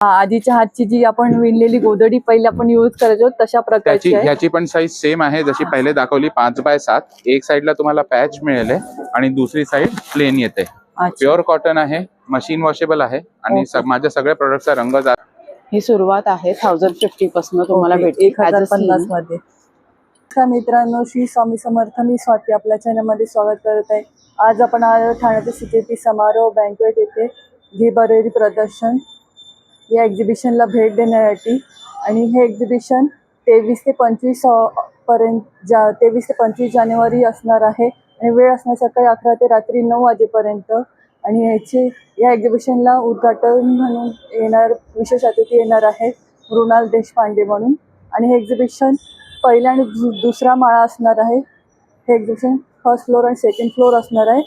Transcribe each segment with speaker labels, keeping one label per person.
Speaker 1: आधीच्या हातची जी आपण विणलेली गोधडी पहिले आपण यूज करायचो तशा प्रकारची आहे.
Speaker 2: ह्याची पण साईज सेम आहे जशी पहिले दाखवली 5x7. एक साइडला तुम्हाला पॅच मिळेल आणि दुसरी साइड प्लेन येते. प्युअर कॉटन आहे, मशीन वॉशेबल आहे आणि माझ्या सगळ्या प्रोडक्टचा रंग
Speaker 3: ही सुरुवात आहे 1050 पासून तुम्हाला भेटेल
Speaker 1: 1050 मध्ये. मित्रांनो, श्री स्वामी समर्थ. मी स्वाती आपल्या चॅनलमध्ये स्वागत करत आहे. आज आपण ठाण्याच्या सिटी समारोह बँक्वेट येथे घी बरेरी प्रदर्शन या एक्झिबिशनला भेट देण्यासाठी आणि हे एक्झिबिशन 23 ते 25 पर्यंत 23 ते 25 जानेवारी असणार आहे आणि वेळ असणार सकाळी 11 ते रात्री 9 वाजेपर्यंत. आणि या एक्झिबिशनला उद्घाटन म्हणून येणार विशेष अतिथी येणार आहेत मृणाल देशपांडे म्हणून. आणि हे एक्झिबिशन पहिला आणि दुसरा माळा असणार आहे. हे एक्झिबिशन फर्स्ट फ्लोअर आणि सेकंड फ्लोअर असणार आहे.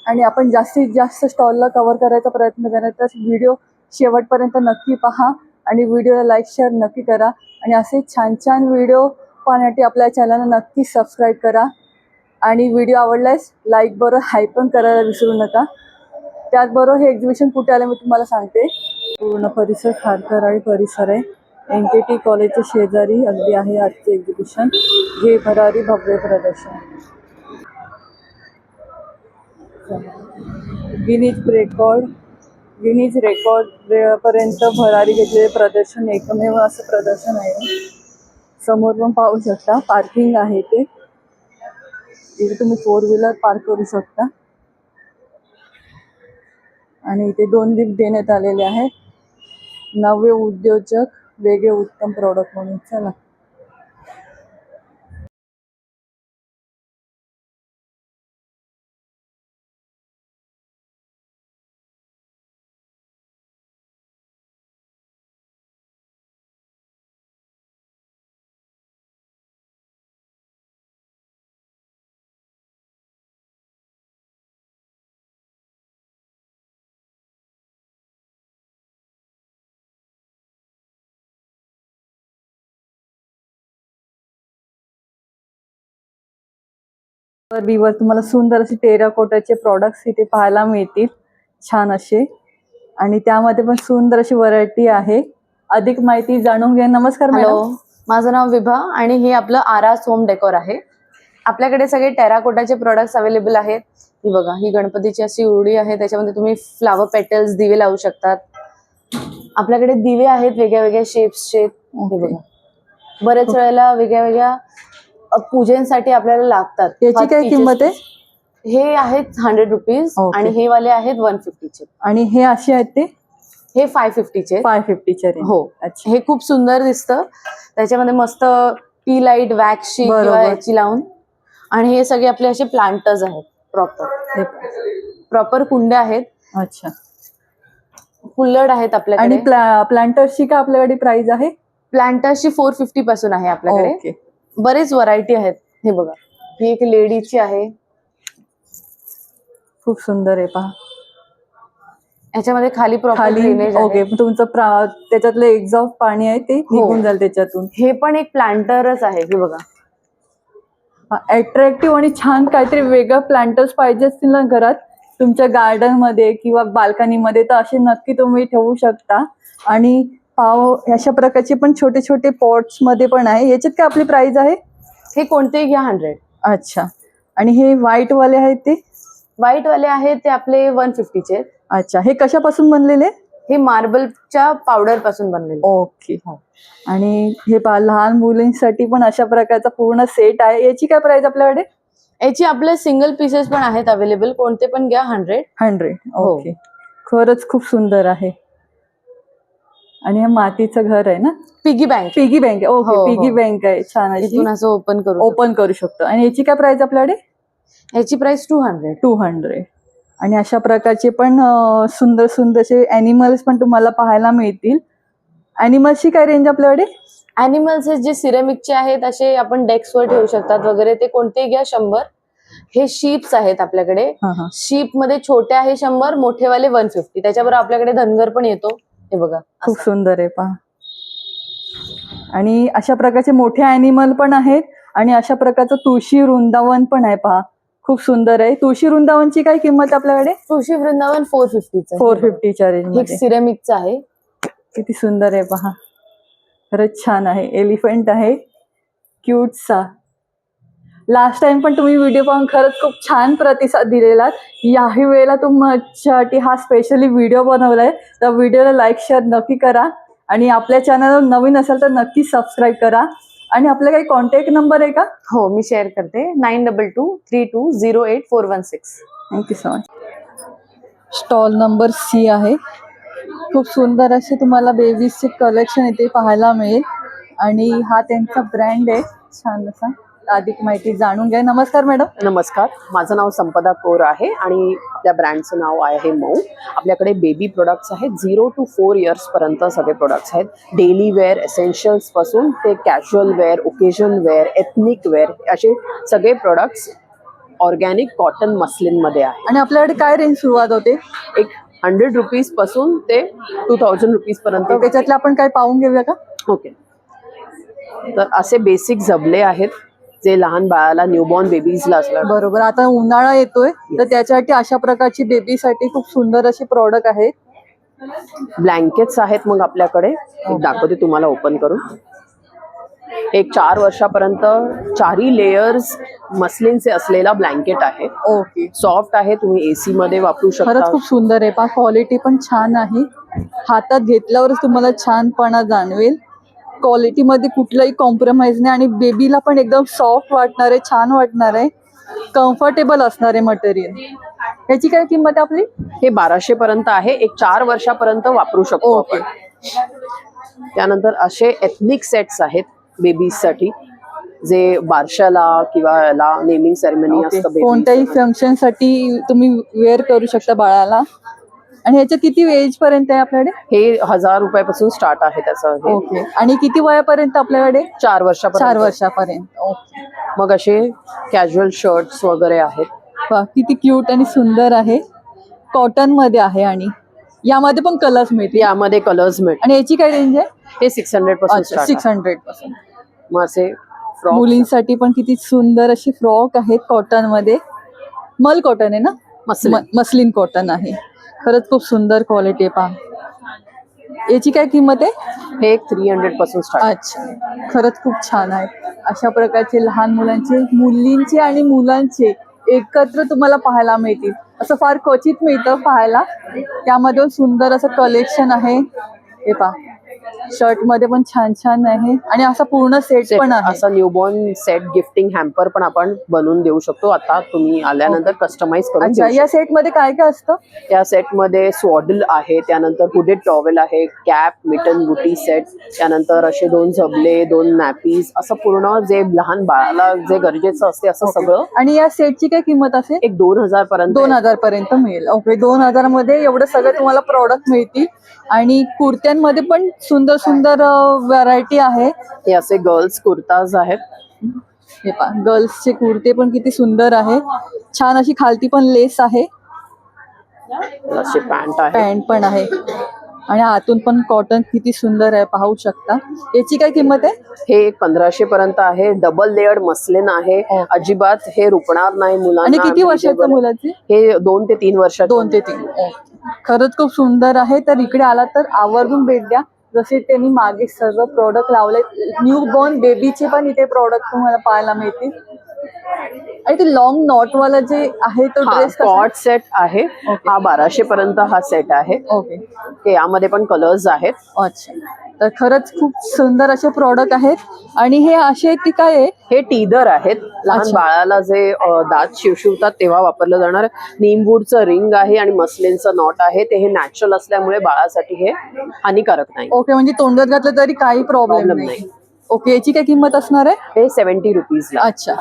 Speaker 1: आणि आपण जास्तीत जास्त स्टॉलला कव्हर करायचा प्रयत्न करायचा. व्हिडिओ शेवटपर्यंत नक्की पहा आणि व्हिडिओला लाईक शेअर नक्की करा. आणि असे छान छान व्हिडिओ पाहण्यासाठी आपल्या चॅनलला नक्की सबस्क्राईब करा. आणि व्हिडिओ आवडल्यास लाईक बरोबर हाय पण करायला विसरू नका. त्याचबरोबर हे एक्झिबिशन कुठे आलं मी तुम्हाला सांगते. पूर्ण परिसर खारकराळी परिसर आहे. NKT कॉलेजच्या शेजारी अगदी आहे आजचे एक्झिबिशन. हे भरारी भव्य प्रदर्शन. गिनीज रेकॉर्ड पर्यंत भरारी घेतलेले प्रदर्शन एकमेव असं प्रदर्शन आहे. समोर पण पाहू शकता पार्किंग आहे ते. इथे तुम्ही 4 व्हीलर पार्क करू शकता. आणि इथे 2 लिफ्ट देण्यात आलेले आहेत. नवे उद्योजक वेगळे उत्तम प्रॉडक्ट म्हणून. चला वर तुम्हाला सुंदर असे टेराकोटाचे प्रॉडक्ट्स इथे पाहायला मिळतील, छान असे. आणि त्यामध्ये पण सुंदर अशी व्हरायटी आहे. अधिक माहिती जाणून घ्या. नमस्कार मॅडम.
Speaker 3: माझं नाव विभा आणि हे आपलं आरास होम डेकोर आहे. आपल्याकडे सगळे टेराकोटाचे प्रोडक्ट्स अवेलेबल आहेत. ही बघा, ही गणपतीची अशी उरडी आहे. त्याच्यामध्ये तुम्ही फ्लावर पेटल्स दिवे लावू शकतात. आपल्याकडे दिवे आहेत वेगळ्या वेगळ्या शेप्सचे. हे बघा, बरेच वेळेला वेगळ्या वेगळ्या पूजेसाठी आपल्याला लागतात.
Speaker 1: याची काय किंमत आहे?
Speaker 3: हे आहेत 100 रुपीज आणि हे वाले आहेत 150 चे.
Speaker 1: आणि हे असे आहेत ते
Speaker 3: हे 550 चे.
Speaker 1: 550 चे.
Speaker 3: हो, हे खूप सुंदर दिसतं. त्याच्यामध्ये मस्त टी लाईट वॅक्सची किंवा याची लावून. आणि हे सगळे आपले असे प्लांटर्स आहेत. प्रॉपर कुंड्या आहेत.
Speaker 1: अच्छा,
Speaker 3: कुल्लड आहेत आपल्याकडे.
Speaker 1: आणि प्लांटर्सची का आपल्याकडे प्राइस आहे?
Speaker 3: प्लांटर्सची 450 पासून आहे आपल्याकडे. बरेच व्हरायटी आहेत. हे बघा, ही एक लेडीची आहे.
Speaker 1: खूप सुंदर आहे पहा.
Speaker 3: याच्यामध्ये खाली
Speaker 1: ओके, तुमचं त्याच्यातलं एक्झॉस्ट पाणी आहे ते निघून जाईल त्याच्यातून.
Speaker 3: हे पण एक प्लांटरच आहे. हे बघा,
Speaker 1: अट्रॅक्टिव्ह आणि छान काहीतरी वेगळं प्लांटर्स पाहिजे असतील ना घरात तुमच्या गार्डन मध्ये किंवा बाल्कनी मध्ये, तर असे नक्की तुम्ही ठेवू शकता. आणि अशा प्रकारचे पण छोटे छोटे पॉट्स मध्ये पण आहे. याच्यात काय आपली प्राइस आहे?
Speaker 3: हे कोणतेही घ्या 100.
Speaker 1: अच्छा. आणि हे व्हाईट वाले आहेत ते?
Speaker 3: व्हाईट वाले आहेत ते आपले 150 चे.
Speaker 1: अच्छा. हे कशापासून बनलेले?
Speaker 3: हे मार्बलच्या पावडर पासून बनलेले.
Speaker 1: ओके. आणि हे लहान मुलींसाठी पण अशा प्रकारचा पूर्ण सेट आहे. याची काय प्राइस आपल्याकडे?
Speaker 3: याची आपले सिंगल पीसेस पण आहेत अवेलेबल. कोणते पण घ्या 100.
Speaker 1: ओके. खरंच खूप सुंदर आहे. आणि हे मातीचं घर आहे ना?
Speaker 3: Piggy bank.
Speaker 1: Okay, piggy bank आहे. छान अशी
Speaker 3: असं ओपन करू शकतो.
Speaker 1: आणि याची काय प्राइस आपल्याकडे?
Speaker 3: याची प्राइस 200.
Speaker 1: आणि अशा प्रकारचे पण सुंदर सुंदरसे अॅनिमल्स पण तुम्हाला पाहायला मिळतील. अॅनिमल्सची काय रेंज आपल्याकडे?
Speaker 3: अॅनिमल्स जे सिरेमिकचे आहेत असे आपण डेस्कवर ठेवू शकतात वगैरे, ते कोणते घ्या 100. हे शीप्स आहेत आपल्याकडे. शीप मध्ये छोटे आहे 100, मोठेवाले 150. त्याच्याबरोबर आपल्याकडे धनगर पण येतो. हे बघा,
Speaker 1: खूप सुंदर आहे पहा. आणि अशा प्रकारचे मोठे अॅनिमल पण आहेत. आणि अशा प्रकारचं तुळशी वृंदावन पण आहे पहा. खूप सुंदर आहे. तुळशी वृंदावनची काय किंमत आपल्याकडे?
Speaker 3: तुळशी वृंदावन 450
Speaker 1: 450 च्या रेंज मध्ये.
Speaker 3: सिरेमिकचं आहे.
Speaker 1: किती सुंदर आहे पहा, खरंच छान आहे. एलिफंट आहे क्यूटसा. लास्ट टाइम पण तुम्ही व्हिडिओ पाहून खरंच खूप छान प्रतिसाद दिलेला. याही वेळेला तुमच्यासाठी हा स्पेशली व्हिडिओ बनवलाय, तर व्हिडिओला लाईक शेअर नक्की करा आणि आपल्या चॅनलवर नवीन असेल तर नक्की सबस्क्राईब करा. आणि आपला काही कॉन्टॅक्ट नंबर आहे का?
Speaker 3: हो, मी शेअर करते. 9223208416.
Speaker 1: Thank you so much. Stall number C आहे. खूप सुंदर असे तुम्हाला बेबीजचे कलेक्शन इथे पाहायला मिळेल आणि हा त्यांचा ब्रँड आहे. छान असा अधिक माहिती जाणून घ्या. नमस्कार मॅडम.
Speaker 4: नमस्कार, माझं नाव संपदा कौर आहे आणि आपल्या ब्रँडचं नाव आहे मऊ. आपल्याकडे बेबी प्रोडक्ट्स आहेत. 0 to 4 इयर्सपर्यंत सगळे प्रोडक्ट्स आहेत. डेली वेअर एसेन्शियल्सपासून ते casual wear, occasion wear, ethnic wear असे सगळे प्रोडक्ट्स ऑर्गॅनिक कॉटन मस्लिनमध्ये आहे.
Speaker 1: आणि आपल्याकडे काय रेंज सुरुवात होते?
Speaker 4: एक 100 रुपीजपासून ते 2000 रुपीजपर्यंत.
Speaker 1: त्याच्यातले आपण काय पाहून घेऊया का?
Speaker 4: ओके, तर असे बेसिक जबले आहेत जे लहान बाळाला, न्यूबॉर्न बेबीजला असतात.
Speaker 1: बरोबर. आता उन्हाळा येतोय तर त्याच्यासाठी अशा प्रकारची बेबीसाठी खूप सुंदर असे प्रॉडक्ट आहेत.
Speaker 4: ब्लँकेट्स आहेत मग आपल्याकडे, एक दाखवते तुम्हाला ओपन करून. एक 4 वर्षापर्यंत 4ही लेयर्स मस्लिनचे असलेला ब्लँकेट आहे.
Speaker 1: ओके.
Speaker 4: सॉफ्ट आहे, तुम्ही AC मध्ये वापरू
Speaker 1: खरंच
Speaker 4: शकता.
Speaker 1: खूप सुंदर आहे पहा, क्वालिटी पण छान आहे. हातात घेतल्यावरच तुम्हाला छानपणा जाणवेल. क्वालिटीमध्ये कुठलाही कॉम्प्रोमाइज नाही आणि बेबीला पण एकदम सॉफ्ट वाटणार आहे, छान वाटणार आहे, कम्फर्टेबल असणार आहे मटेरियल. याची काय किंमत आहे आपली?
Speaker 4: हे 1200 पर्यंत आहे. एक 4 वर्षापर्यंत वापरू शकतो
Speaker 1: ओके.
Speaker 4: आपण. त्यानंतर असे एथनिक सेट्स आहेत बेबीजसाठी, जे बारशाला किंवा याला नेमिंग सेरेमनी
Speaker 1: ओके.
Speaker 4: असतं
Speaker 1: कोणत्याही
Speaker 4: babies.
Speaker 1: फंक्शन साठी तुम्ही वेअर करू शकता बाळाला. आणि ह्याचं किती एज पर्यंत आहे आपल्याकडे?
Speaker 4: हे 1000 रुपयापासून स्टार्ट आहे त्याचं. हे
Speaker 1: ओके. आणि किती वयापर्यंत आपल्याकडे?
Speaker 4: 4 वर्षापर्यंत.
Speaker 1: 4 वर्षापर्यंत. ओके.
Speaker 4: मग असे कॅज्युअल शर्ट्स वगैरे आहेत.
Speaker 1: पहा किती क्यूट आणि सुंदर आहे. कॉटन मध्ये आहे आणि यामध्ये पण कलर्स मिळतील.
Speaker 4: यामध्ये कलर्स मिळतात.
Speaker 1: आणि याची काय रेंज आहे?
Speaker 4: हे 600 पासून स्टार्ट.
Speaker 1: 600 पासून.
Speaker 4: मग असे फ्रॉक
Speaker 1: मुलींसाठी पण किती सुंदर अशी फ्रॉक आहेत कॉटन मध्ये. मल कॉटन आहे ना? मस्लिन कॉटन आहे. खरंच खूप सुंदर क्वालिटी आहे पहा. याची काय किंमत आहे?
Speaker 4: हे एक 300 पासून स्टार्ट.
Speaker 1: अच्छा. खरंच खूप छान आहे. अशा प्रकारचे लहान मुलांचे, मुलींचे आणि मुलांचे एकत्र तुम्हाला पाहायला मिळतील. असं फार क्वचित मिळतं पाहायला. त्यामध्ये सुंदर असं कलेक्शन आहे. हे पहा, शर्ट मध्ये पण छान छान आहे आणि असा पूर्ण सेट पण आहे.
Speaker 4: असा न्यूबॉर्न सेट गिफ्टिंग हॅम्पर पण आपण बनवून देऊ शकतो. आता तुम्ही आल्यानंतर कस्टमाइज करून
Speaker 1: अच्छा.
Speaker 4: देऊ
Speaker 1: या सेट मध्ये काय काय असतं?
Speaker 4: शकतो. या सेट मध्ये स्वॉडल आहे, त्यानंतर हुडेड टॉवेल आहे, कॅप, मिटन, बुटी सेट, त्यानंतर असे 2 झबले, 2 नॅपीज, असं पूर्ण जे लहान बाळाला जे गरजेचं असते असं सगळं.
Speaker 1: आणि या सेटची काय किंमत असेल?
Speaker 4: एक 2000 पर्यंत.
Speaker 1: 2000 पर्यंत मिळेल. ओके. 2000 मध्ये एवढं सगळं तुम्हाला प्रॉडक्ट मिळतील. आणि कुर्त्यांमध्ये पण सुंदर सुंदर व्हरायटी आहे.
Speaker 4: हे असे गर्ल्स कुर्ताज आहेत.
Speaker 1: हे पहा, गर्ल्सचे कुर्ते पण किती सुंदर आहे. छान अशी खालती पण लेस आहे.
Speaker 4: असे पॅन्ट आहे.
Speaker 1: पॅन्ट पण आहे आणि आतून पण कॉटन किती सुंदर आहे, पाहू शकता. याची काय किंमत आहे?
Speaker 4: हे एक 1500 पर्यंत आहे. डबल लेअर्ड मस्लिन आहे. अजिबात हे रुपणार नाही मुलांना.
Speaker 1: आणि किती वर्षाच्या मुलाचे?
Speaker 4: हे 2 ते 3 वर्षाचे.
Speaker 1: 2 ते 3. खरंच खूप सुंदर आहे. तर इकडे आला तर आवर्जून भेट द्या. जसे त्यांनी मागे सर्व प्रोडक्ट लावले, न्यू बॉर्न बेबीचे पण इथे प्रोडक्ट तुम्हाला पाहायला मिळतील. आणि ते लॉंग नॉट वाला जे आहे तो ड्रेस
Speaker 4: कॉट सेट आहे. हा 1200 पर्यंत हा सेट आहे.
Speaker 1: ओके.
Speaker 4: हे यामध्ये पण कलर्स आहेत.
Speaker 1: अच्छा. तर खरंच खूप सुंदर असे प्रॉडक्ट आहेत. आणि हे असे की काय आहे?
Speaker 4: हे टीदर आहेत. लहान बाळाला जे दात शिवशिवतात तेव्हा वापरलं जाणार नीमवूडचं रिंग आहे आणि मस्लिनचं नॉट आहे. ते हे नॅचरल असल्यामुळे बाळासाठी हे हानिकारक नाही.
Speaker 1: ओके. म्हणजे तोंडात घातलं तरी काही प्रॉब्लेम नाही. ओके. याची काय किंमत असणार आहे?
Speaker 4: हे 70 रुपीजला.
Speaker 1: अच्छा.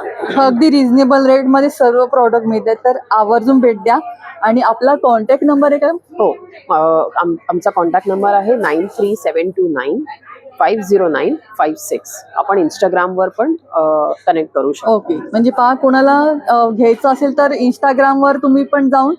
Speaker 1: अगदी रिझनेबल रेट मध्ये सर्व प्रॉडक्ट मिळतात. तर आवर्जून भेट द्या. आणि आपला कॉन्टॅक्ट नंबर आहे का?
Speaker 4: हो, आमचा कॉन्टॅक्ट नंबर आहे 9372950956. आपण इंस्टाग्रामवर पण कनेक्ट करू शकतो.
Speaker 1: ओके. म्हणजे पहा, कोणाला घ्यायचं असेल तर इंस्टाग्रामवर तुम्ही पण जाऊन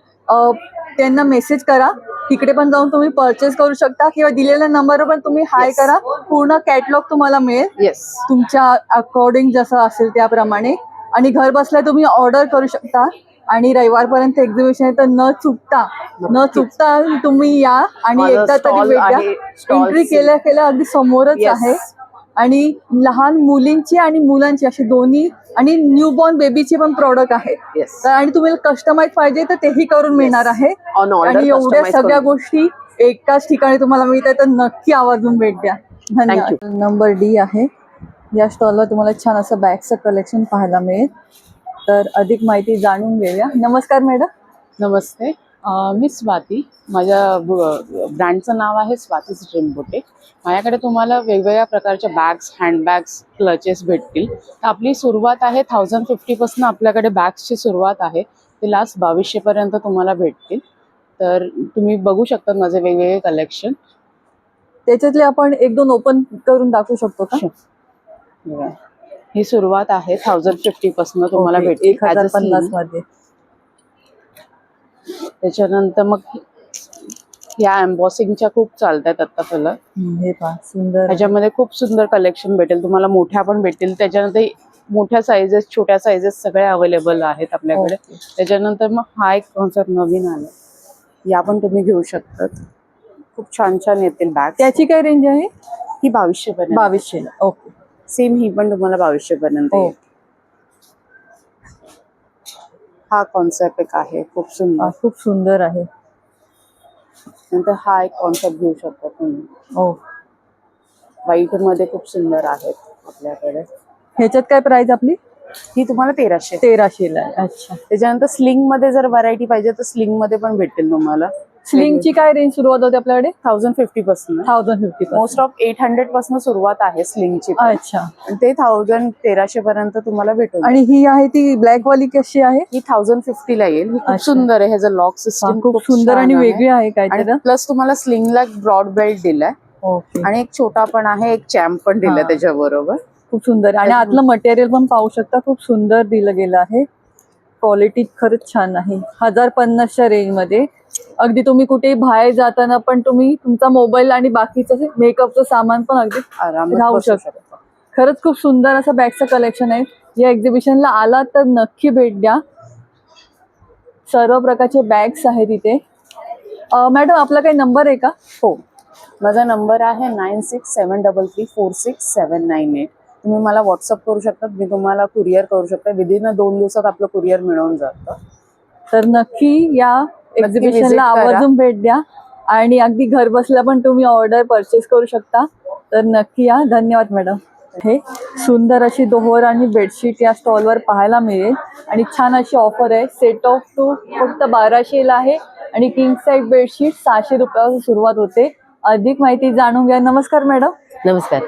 Speaker 1: त्यांना मेसेज करा. तिकडे पण जाऊन तुम्ही परचेस करू शकता किंवा दिलेल्या नंबरवर पण तुम्ही हाय करा. पूर्ण कॅटलॉग तुम्हाला मिळेल.
Speaker 4: येस.
Speaker 1: तुमच्या अकॉर्डिंग जसं असेल त्याप्रमाणे. आणि घर बसल्या तुम्ही ऑर्डर करू शकता. आणि रविवारपर्यंत एक्झिबिशन आहे, तर न चुकता तुम्ही या आणि
Speaker 4: माझं
Speaker 1: एकदा तरी
Speaker 4: stall
Speaker 1: भेट द्या.
Speaker 4: आहे, stall
Speaker 1: एंट्री केल्या केल्या अगदी समोरच
Speaker 4: Yes.
Speaker 1: आहे आणि लहान मुलींची आणि मुलांची अशी दोन्ही आणि न्यूबॉर्न बेबीचे पण प्रोडक्ट आहेत.
Speaker 4: येस
Speaker 1: आणि तुम्हाला कस्टमाइज पाहिजे तर तेही करून मिळणार आहे.
Speaker 4: ऑन ऑर्डर
Speaker 1: आणि एवढ्या सगळ्या गोष्टी एकाच ठिकाणी तुम्हाला मिळतात, तर नक्की आवर्जून भेट द्या. धन्यवाद. नंबर डी आहे. या स्टॉलला तुम्हाला छान असं बॅगचं कलेक्शन पाहायला मिळेल. तर अधिक माहिती जाणून घेऊया. नमस्कार मॅडम.
Speaker 5: नमस्ते. मी स्वाती. माझ्या ब्रँडचं नाव आहे स्वातीज ड्रीम बुटीक. माझ्याकडे तुम्हाला वेगवेगळ्या प्रकारच्या बॅग्स, हँडबॅग्स, क्लचेस भेटतील. तर आपली सुरुवात आहे 1050 पासून आपल्याकडे बॅग्सची सुरुवात आहे. ते लास्ट 2200 पर्यंत तुम्हाला भेटतील. तर तुम्ही बघू शकता माझे वेगवेगळे कलेक्शन.
Speaker 1: त्याच्यातले आपण एक दोन ओपन करून दाखवू शकतो का?
Speaker 5: बघा. ही सुरुवात आहे 1050 पासून तुम्हाला
Speaker 1: ओके,
Speaker 5: भेटेल
Speaker 1: 1050 मध्ये.
Speaker 5: त्याच्यानंतर मग या एम्बॉसिंगच्या खूप चालतात आता पहिलं.
Speaker 1: हे पहा सुंदर.
Speaker 5: ह्याच्यामध्ये खूप सुंदर कलेक्शन भेटेल तुम्हाला. मोठ्या पण भेटतील. त्याच्यानंतर मोठ्या साइजेस, छोट्या साइजेस सगळे अवेलेबल आहेत आपल्याकडे.
Speaker 1: ओके.
Speaker 5: त्याच्यानंतर मग हा एक कॉन्सेप्ट नवीन आला, या पण तुम्ही घेऊ शकतात. खूप छान छान येतील बॅग.
Speaker 1: त्याची काय रेंज आहे?
Speaker 5: ही 2200 पर्यंत.
Speaker 1: 2200. ओके.
Speaker 5: सेम ही पण तुम्हाला 2200 पर्यंत
Speaker 1: हो.
Speaker 5: येईल. हा कॉन्सेप्ट एक आहे खूप सुंदर.
Speaker 1: खूप सुंदर आहे.
Speaker 5: नंतर हा एक कॉन्सेप्ट घेऊ शकता तुम्ही.
Speaker 1: हो.
Speaker 5: व्हाईट मध्ये खूप सुंदर आहेत आपल्याकडे.
Speaker 1: ह्याच्यात काय प्राइस आपली?
Speaker 5: ही तुम्हाला 1300.
Speaker 1: 1300 ला आहे. अच्छा.
Speaker 5: त्याच्यानंतर स्लिंग मध्ये जर व्हरायटी पाहिजे तर स्लिंग मध्ये पण भेटेल तुम्हाला.
Speaker 1: स्लिंगची काय रेंज सुरुवात होते आपल्याकडे?
Speaker 5: 1050 पासून.
Speaker 1: 1050.
Speaker 5: मोस्ट ऑफ 800 पासून सुरुवात आहे स्लिंगची.
Speaker 1: अच्छा.
Speaker 5: आणि ते 1300 पर्यंत तुम्हाला भेटेल.
Speaker 1: आणि ही आहे ती ब्लॅक वाली कशी आहे?
Speaker 5: ही 1050 ला येईल. ही खूप
Speaker 1: अच्छा.
Speaker 5: सुंदर आहे. ह्याचं लॉक सिस्टम
Speaker 1: खूप सुंदर आणि वेगळी आहे काहीतरी.
Speaker 5: आणि प्लस तुम्हाला स्लिंगला ब्रॉड बेल्ट दिलाय.
Speaker 1: ओके.
Speaker 5: आणि एक छोटा पण आहे, एक चॅम्प पण दिलाय
Speaker 1: हा.
Speaker 5: त्याच्याबरोबर.
Speaker 1: खूप सुंदर. आणि आतलं मटेरियल पण पाहू शकता, खूप सुंदर दिलं गेलं आहे. क्वालिटी खरंच छान आहे. 1050च्या रेंज मध्ये. अगदी तुम्ही कुठेही बाहेर जाताना पण तुम्ही तुमचा मोबाईल आणि बाकीचं मेकअपचं सामान पण अगदी
Speaker 5: आरामात
Speaker 1: राहू
Speaker 5: बसू
Speaker 1: शकता. खरंच खूप सुंदर असं बॅगचं कलेक्शन आहे. या एक्झिबिशनला आला तर नक्की भेट द्या. सर्व प्रकारचे बॅग्स आहेत इथे. मॅडम आपला काही नंबर आहे का?
Speaker 5: हो, माझा नंबर आहे 9673346798. तुम्ही मला व्हॉट्सअप करू शकता. मी तुम्हाला कुरिअर करू शकते. विदिन 2 दिवसात आपलं कुरिअर मिळून जातं.
Speaker 1: तर नक्की या एक्झिबिशनला
Speaker 5: visit करा.
Speaker 1: आवर्जून भेट द्या. आणि अगदी घर बसल्या पण तुम्ही ऑर्डर परचेस करू शकता. तर नक्की या. धन्यवाद मॅडम. हे सुंदर अशी दोहर आणि बेडशीट या स्टॉलवर पाहायला मिळेल. आणि छान अशी ऑफर आहे. सेट ऑफ 2 फक्त 1200 ला आहे. आणि किंग साईज बेडशीट 600 रुपयापासून सुरुवात होते. अधिक माहिती जाणून घ्या. नमस्कार मॅडम.
Speaker 6: नमस्कार,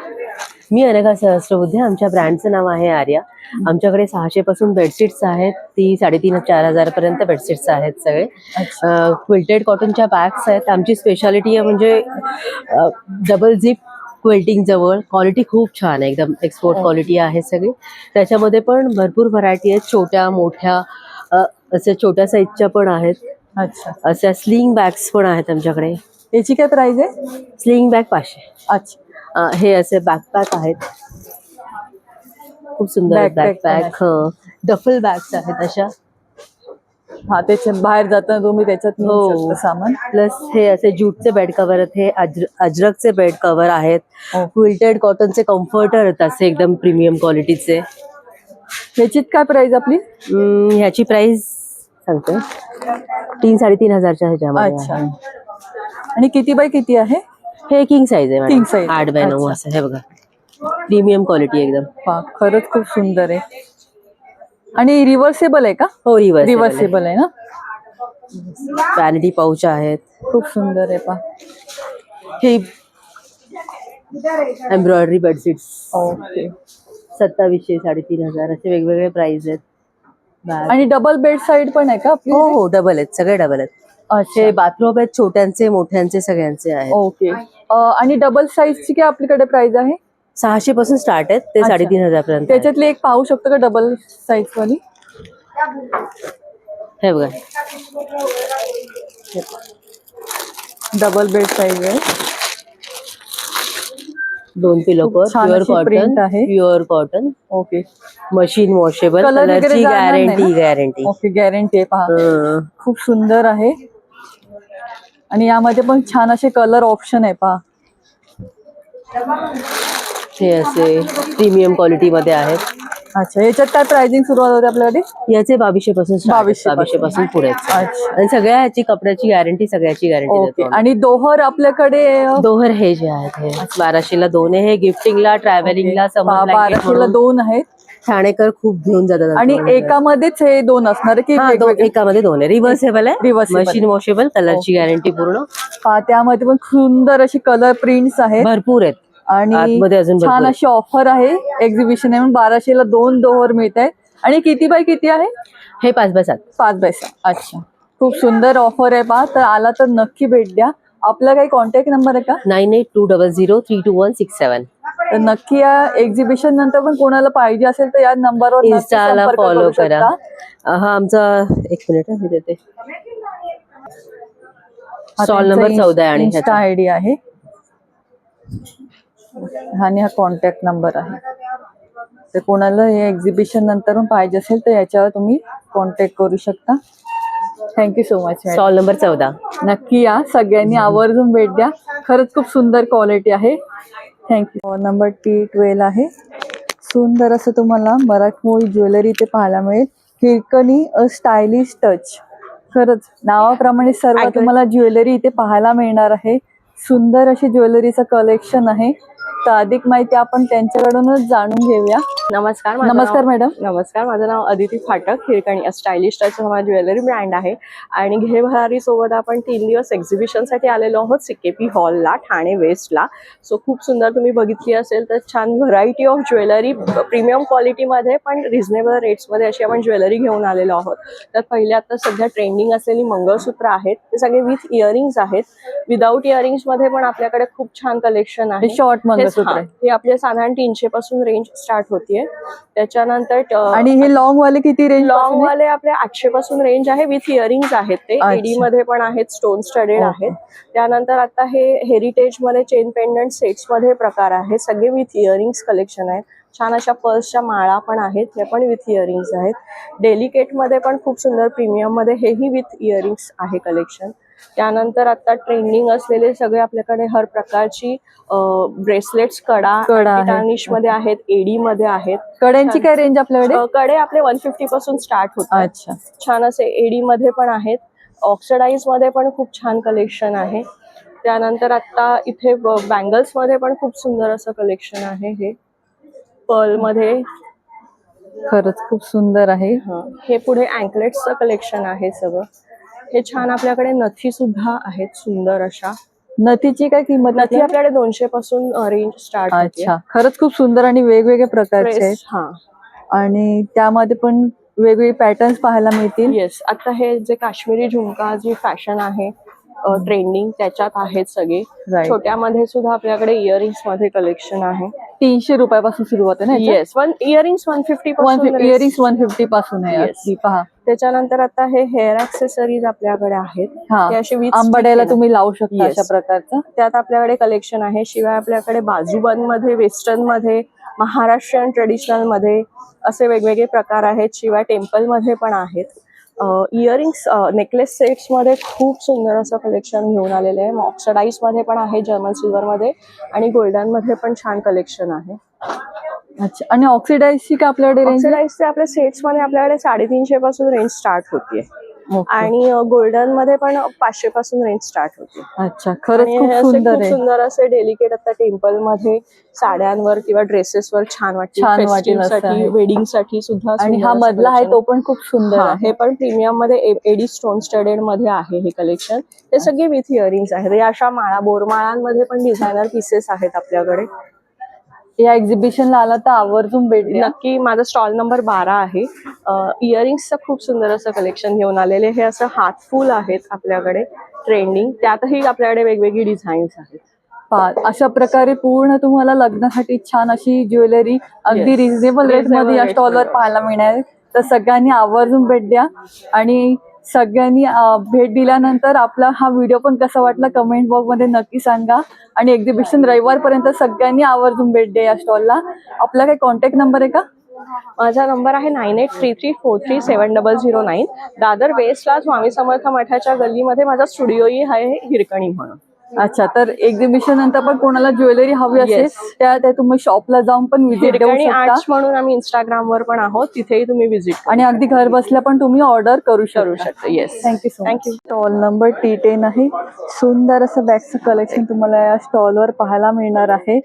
Speaker 6: मी अनघा सहस्त्रबुद्धे. आमच्या ब्रँडचं नाव आहे आर्या. आमच्याकडे 600 पासून बेडशीट्स आहेत. ती 3,500-4,000 पर्यंत बेडशीट्स आहेत सगळे. क्विल्टेड कॉटनच्या बॅग्स आहेत. आमची स्पेशालिटी आहे म्हणजे डबल झिप क्विल्टिंग जवळ. क्वालिटी खूप छान आहे, एकदम एक्सपोर्ट क्वालिटी आहे सगळी. त्याच्यामध्ये पण भरपूर व्हरायटी आहेत, छोट्या मोठ्या अशा छोट्या साईजच्या पण आहेत.
Speaker 1: अच्छा.
Speaker 6: अशा स्लिंग बॅग्स पण आहेत आमच्याकडे.
Speaker 1: याची काय प्राइस आहे?
Speaker 6: Sling bag 500.
Speaker 1: अच्छा.
Speaker 6: हे असे बॅकपॅक आहेत, खूप सुंदर
Speaker 1: Backpack
Speaker 6: बॅकपॅक. डफल बॅग्स आहेत अशा.
Speaker 1: हा, त्याच्यात बाहेर जाताना तुम्ही त्याच्यात नेऊ
Speaker 6: हो.
Speaker 1: शकता सामान.
Speaker 6: प्लस हे असे ज्यूटचे बेड कव्हर आहेत. हे अजरकचे बेड कव्हर आहेत. क्विल्टेड कॉटनचे कम्फर्टर आहेत असे एकदम प्रीमियम क्वालिटीचे.
Speaker 1: ह्याची काय प्राइस आपली?
Speaker 6: ह्याची प्राइस सांगते 3,000-3,500च्या ह्याच्यामध्ये
Speaker 1: अच्छा.
Speaker 6: आहे.
Speaker 1: आणि किती बाय किती आहे?
Speaker 6: हे किंग साईज आहे
Speaker 1: King size.
Speaker 6: 8x9
Speaker 1: अच्छा.
Speaker 6: असं. हे बघा, प्रीमियम क्वालिटी एकदम.
Speaker 1: वा, खरंच खूप सुंदर आहे. आणि रिव्हर्सेबल आहे का?
Speaker 6: हो,
Speaker 1: रिव्हर्सेबल आहे ना.
Speaker 6: वॅनिटी पाऊच आहेत.
Speaker 1: खूप सुंदर आहे. पा
Speaker 6: हे एम्ब्रॉयडरी बेडशीट्स.
Speaker 1: ओके.
Speaker 6: 2700, 3,500 असे वेगवेगळे प्राइस आहेत. बॅग.
Speaker 1: आणि डबल बेड साईड पण आहे का आपली?
Speaker 6: हो हो, डबल आहेत, सगळे डबल आहेत.
Speaker 1: अच्छा.
Speaker 6: हे बाथरूम आहेत, छोट्यांचे मोठ्यांचे सगळ्यांचे आहेत.
Speaker 1: ओके. आणि डबल साईजची काय आपल्याकडे प्राइस आहे?
Speaker 6: 600 पासून स्टार्ट आहेत ते
Speaker 1: अच्छा.
Speaker 6: 3,500 पर्यंत.
Speaker 1: त्याच्यातली एक पाहू शकतो का डबल साईज वाली?
Speaker 6: हे बघा,
Speaker 1: डबल बेड साईज आहे.
Speaker 6: 2 पिलो
Speaker 1: खूप छान
Speaker 6: प्युअर
Speaker 1: अशी
Speaker 6: कॉटन
Speaker 1: print आहे.
Speaker 6: Pure cotton.
Speaker 1: Okay.
Speaker 6: Machine washable,
Speaker 1: Color वगैरे
Speaker 6: कलरची
Speaker 1: जाणार नाही
Speaker 6: गॅरंटी
Speaker 1: ना?
Speaker 6: गॅरंटी.
Speaker 1: ओके, गॅरंटी आहे. पहा खूप सुंदर आहे आणि यामध्ये पण छान असे कलर ऑप्शन आहे. पहा
Speaker 6: हे असे प्रीमियम क्वालिटी मध्ये आहेत.
Speaker 1: अच्छा, याच्यात काय प्राइसिंग सुरुवात होते आपल्याकडे?
Speaker 6: याचे 2200 पासून
Speaker 1: 2200
Speaker 6: पासून पुढे आहेत.
Speaker 1: अच्छा.
Speaker 6: आणि सगळ्या ह्याची कपड्याची गॅरंटी, सगळ्याची गॅरंटी
Speaker 1: ओके.
Speaker 6: देतो.
Speaker 1: आणि दोहर आपल्याकडे
Speaker 6: दोहर हे जे आहेत हे 1200ला 2 आहे. हे गिफ्टिंगला, ट्रॅव्हलिंगला, समर
Speaker 1: 1200ला 2 आहेत
Speaker 6: ठाणेकर खूप घेऊन जातात.
Speaker 1: आणि एकामध्येच हे 2 असणार की
Speaker 6: हा,
Speaker 1: वेगवेगळे?
Speaker 6: एकामध्ये 2 आहे. रिव्हर्सेबल आहे,
Speaker 1: Reversible.
Speaker 6: मशीन वॉशेबल, कलरची गॅरंटी पूर्ण.
Speaker 1: पहा त्यामध्ये पण सुंदर अशी कलर प्रिंट्स आहेत
Speaker 6: भरपूर आहेत
Speaker 1: आणि
Speaker 6: आतमध्ये अजून
Speaker 1: छान
Speaker 6: भरपूर.
Speaker 1: अशी ऑफर आहे. एक्झिबिशन आहे म्हणून 1200ला 2 दोहर मिळत आहे. आणि किती बाय किती आहे?
Speaker 6: हे 5x7.
Speaker 1: 5x7. अच्छा, खूप सुंदर ऑफर आहे. पहा, तर आला तर नक्की भेट द्या. आपला काही कॉन्टॅक्ट नंबर आहे का?
Speaker 6: 9820032167.
Speaker 1: तर नक्की या एक्झिबिशन नंतर पण कोणाला पाहिजे असेल तर या नंबरवर नक्की
Speaker 6: इन्स्टाला
Speaker 1: संपर्क
Speaker 6: फॉलो
Speaker 1: करू
Speaker 6: करा.
Speaker 1: शकता.
Speaker 6: हा आमचा, एक मिनिट हे देते.
Speaker 1: हा
Speaker 6: स्टॉल
Speaker 1: त्यांचा
Speaker 6: नंबर 14 आहे आणि
Speaker 1: इन्स्टा आयडी आहे आणि हा कॉन्टॅक्ट नंबर आहे. तर कोणाला हे एक्झिबिशन नंतर पाहिजे असेल तर याच्यावर तुम्ही कॉन्टॅक्ट करू शकता. Thank you so much.
Speaker 6: Stall number 14.
Speaker 1: नक्की या, सगळ्यांनी आवर्जून भेट द्या. खरंच खूप सुंदर क्वालिटी आहे. थँक्यू. नंबर T12 आहे. सुंदर असं तुम्हाला मराठमोळी ज्वेलरी इथे पाहायला मिळेल. हिरकणी अ स्टायलिश टच. खरंच नावाप्रमाणे सर्व तुम्हाला ज्वेलरी इथे पाहायला मिळणार आहे. सुंदर अशी ज्वेलरीचं कलेक्शन आहे. तर अधिक माहिती आपण त्यांच्याकडूनच जाणून घेऊया.
Speaker 7: नमस्कार
Speaker 1: मॅडम.
Speaker 7: नमस्कार, माझं नाव अदिती फाटक. हिरकणी स्टायलिश टच हा ज्वेलरी ब्रँड आहे आणि घे भरारी सोबत आपण 3 दिवस एक्झिबिशनसाठी आलेलो आहोत CKP हॉलला, ठाणे वेस्टला. सो खूप सुंदर, तुम्ही बघितली असेल तर छान व्हरायटी ऑफ ज्वेलरी प्रीमियम क्वालिटीमध्ये पण रिझनेबल रेट्समध्ये अशी आपण ज्वेलरी घेऊन आलेलो आहोत. तर पहिले आता सध्या ट्रेंडिंग असलेली मंगळसूत्र आहेत, ते सगळे विथ इयरिंग्स आहेत. विदाऊट इयरिंग्समध्ये पण आपल्याकडे खूप छान कलेक्शन आहे.
Speaker 1: शॉर्ट मंगळसूत्र आहे.
Speaker 7: हे आपले साधारण 300 पासून रेंज स्टार्ट होतीये. त्याच्यानंतर
Speaker 1: आणि हे लॉंग वाले किती रेंज?
Speaker 7: लॉंग वाले आपले 800 पासून रेंज आहे. विथ इयरिंग्स आहेत, ते एडी मध्ये पण आहेत, स्टोन स्टडेड आहेत. त्यानंतर आता हे हेरिटेज मध्ये चेन पेंडंट सेट्स मध्ये प्रकार आहे, सगळे विथ इयरिंग्स कलेक्शन आहेत. छान अशा पर्सच्या माळा पण आहेत, हे पण विथ इयरिंग्स आहेत. डेलिकेट मध्ये पण खूप सुंदर प्रीमियम मध्ये हेही विथ इयरिंग्स आहे कलेक्शन. त्यानंतर आता ट्रेंडिंग असलेले सगळे आपल्याकडे हर प्रकारची ब्रेसलेट्स, कडा टार्निश मध्ये आहेत, एडी मध्ये आहेत.
Speaker 1: कड्यांची काय रेंज आपल्याकडे?
Speaker 7: कडे आपले 150 पासून स्टार्ट होतात.
Speaker 1: अच्छा,
Speaker 7: छान असे एडी मध्ये पण आहेत. ऑक्सिडाइज मध्ये पण खूप छान कलेक्शन आहे. त्यानंतर आता इथे बँगल्स मध्ये पण खूप सुंदर असं कलेक्शन आहे. हे पर्ल मध्ये
Speaker 1: खरंच खूप सुंदर आहे.
Speaker 7: हे पुढे अँकलेट्सचं कलेक्शन आहे सगळं. हे छान आपल्याकडे नथी सुद्धा आहेत, सुंदर अशा.
Speaker 1: नथीची काय किंमत?
Speaker 7: नथी आपल्याकडे 200 पासून रेंज स्टार्ट होते.
Speaker 1: अच्छा, खरंच खूप सुंदर आणि वेगवेगळ्या प्रकारचे आहेत.
Speaker 7: हा,
Speaker 1: आणि त्यामध्ये पण वेगवेगळे पॅटर्न्स पाहायला मिळतील.
Speaker 7: येस. आता हे जे काश्मीरी झुमका जी फॅशन आहे ट्रेंडिंग, त्याच्यात आहेत सगळे. छोट्यामध्ये सुद्धा आपल्याकडे इयरिंग्स मध्ये कलेक्शन आहे.
Speaker 1: 300 रुपयापासून सुरुवात आहे ना?
Speaker 7: येस. इयरिंग्स 150 पासून.
Speaker 1: इयरिंग्स 150 पासून आहे. अगदी पहा.
Speaker 7: त्याच्यानंतर आता हे हेअर ऍक्सेसरीज आपल्याकडे आहेत.
Speaker 1: हा,
Speaker 7: ते असे with
Speaker 1: आंबाड्याला
Speaker 7: stick
Speaker 1: तुम्ही लावू शकता
Speaker 7: Yes.
Speaker 1: अशा प्रकारचं.
Speaker 7: त्यात आपल्याकडे कलेक्शन आहे. शिवाय आपल्याकडे बाजूबंद मध्ये, वेस्टर्न मध्ये, महाराष्ट्रीयन ट्रेडिशनल मध्ये असे वेगवेगळे प्रकार आहेत. शिवाय टेम्पल मध्ये पण आहेत. इयरिंग्स, नेकलेस सेट्स मध्ये खूप सुंदर असं कलेक्शन घेऊन आलेलं आहे. ऑक्सिडाइज मध्ये पण आहे, जर्मन सिल्वर मध्ये, आणि गोल्डन मध्ये पण छान कलेक्शन आहे.
Speaker 1: अच्छा, आणि ऑक्सिडाइजची का आपल्याकडे रेंज?
Speaker 7: ऑक्सिडाइजचे आपल्या सेट्स मध्ये आपल्याकडे 350 पासून रेंज स्टार्ट होतीये. आणि गोल्डन मध्ये पण 500 पासून रेंज स्टार्ट होते.
Speaker 1: अच्छा, खरंच खूप सुंदर आहे.
Speaker 7: सुंदर असे डेलिकेट आता टेम्पल मध्ये साड्यांवर किंवा ड्रेसेसवर छान वाटतील, वेडिंग साठी सुद्धा.
Speaker 1: आणि हा मधला आहे तो पण खूप सुंदर आहे.
Speaker 7: हे पण प्रीमियम मध्ये एडी स्टोन स्टडेड मध्ये आहे हे कलेक्शन. ते सगळे विथ इयरिंग्स आहेत. या अशा माळा, बोरमाळांमध्ये पण डिझायनर पीसेस आहेत आपल्याकडे.
Speaker 1: या एक्झिबिशनला आला तर आवर्जून भेट द्या.
Speaker 7: नक्की. माझा स्टॉल नंबर 12 आहे. इयरिंग्सचं खूप सुंदर असं कलेक्शन घेऊन आलेले. हे असं हातफुल आहेत आपल्याकडे ट्रेंडिंग, त्यातही आपल्याकडे वेगवेगळी डिझाईन्स आहेत.
Speaker 1: अशा प्रकारे पूर्ण तुम्हाला लग्नासाठी छान अशी ज्वेलरी अगदी रिझनेबल रेट मध्ये या स्टॉलवर पाहायला मिळणार आहे. तर सगळ्यांनी आवर्जून भेट द्या. आणि सगळ्यांनी भेट दिल्यानंतर आपला हा व्हिडिओ पण कसा वाटला कमेंट बॉक्स मध्ये नक्की सांगा. आणि एक्झिबिशन रविवारपर्यंत सगळ्यांनी आवर्जून भेट द्या या स्टॉलला. आपला काही कॉन्टॅक्ट नंबर आहे का?
Speaker 7: माझा नंबर आहे 9833433709. दादर वेस्टला स्वामी समर्थ मठाच्या गल्लीमध्ये माझा स्टुडिओही आहे हिरकणी म्हणून.
Speaker 1: अच्छा, तर एक्झिबिशन नंतर पण कोणाला ज्वेलरी हवी असेल
Speaker 7: Yes.
Speaker 1: त्या तुम्ही शॉपला जाऊन पण विजिट देऊ
Speaker 7: हिरकणी
Speaker 1: शकता
Speaker 7: आर्ट्स म्हणून आम्ही इंस्टाग्रामवर पण आहोत, तिथेही तुम्ही विजिट
Speaker 1: आणि अगदी घर बसल्या पण तुम्ही ऑर्डर करू
Speaker 7: करू
Speaker 1: शकता.
Speaker 7: शकता. Yes,
Speaker 1: thank you so much.
Speaker 7: Thank you.
Speaker 1: Stall number T10 आहे. सुंदर असं बॅगचं कलेक्शन तुम्हाला या स्टॉलवर पाहायला मिळणार आहे.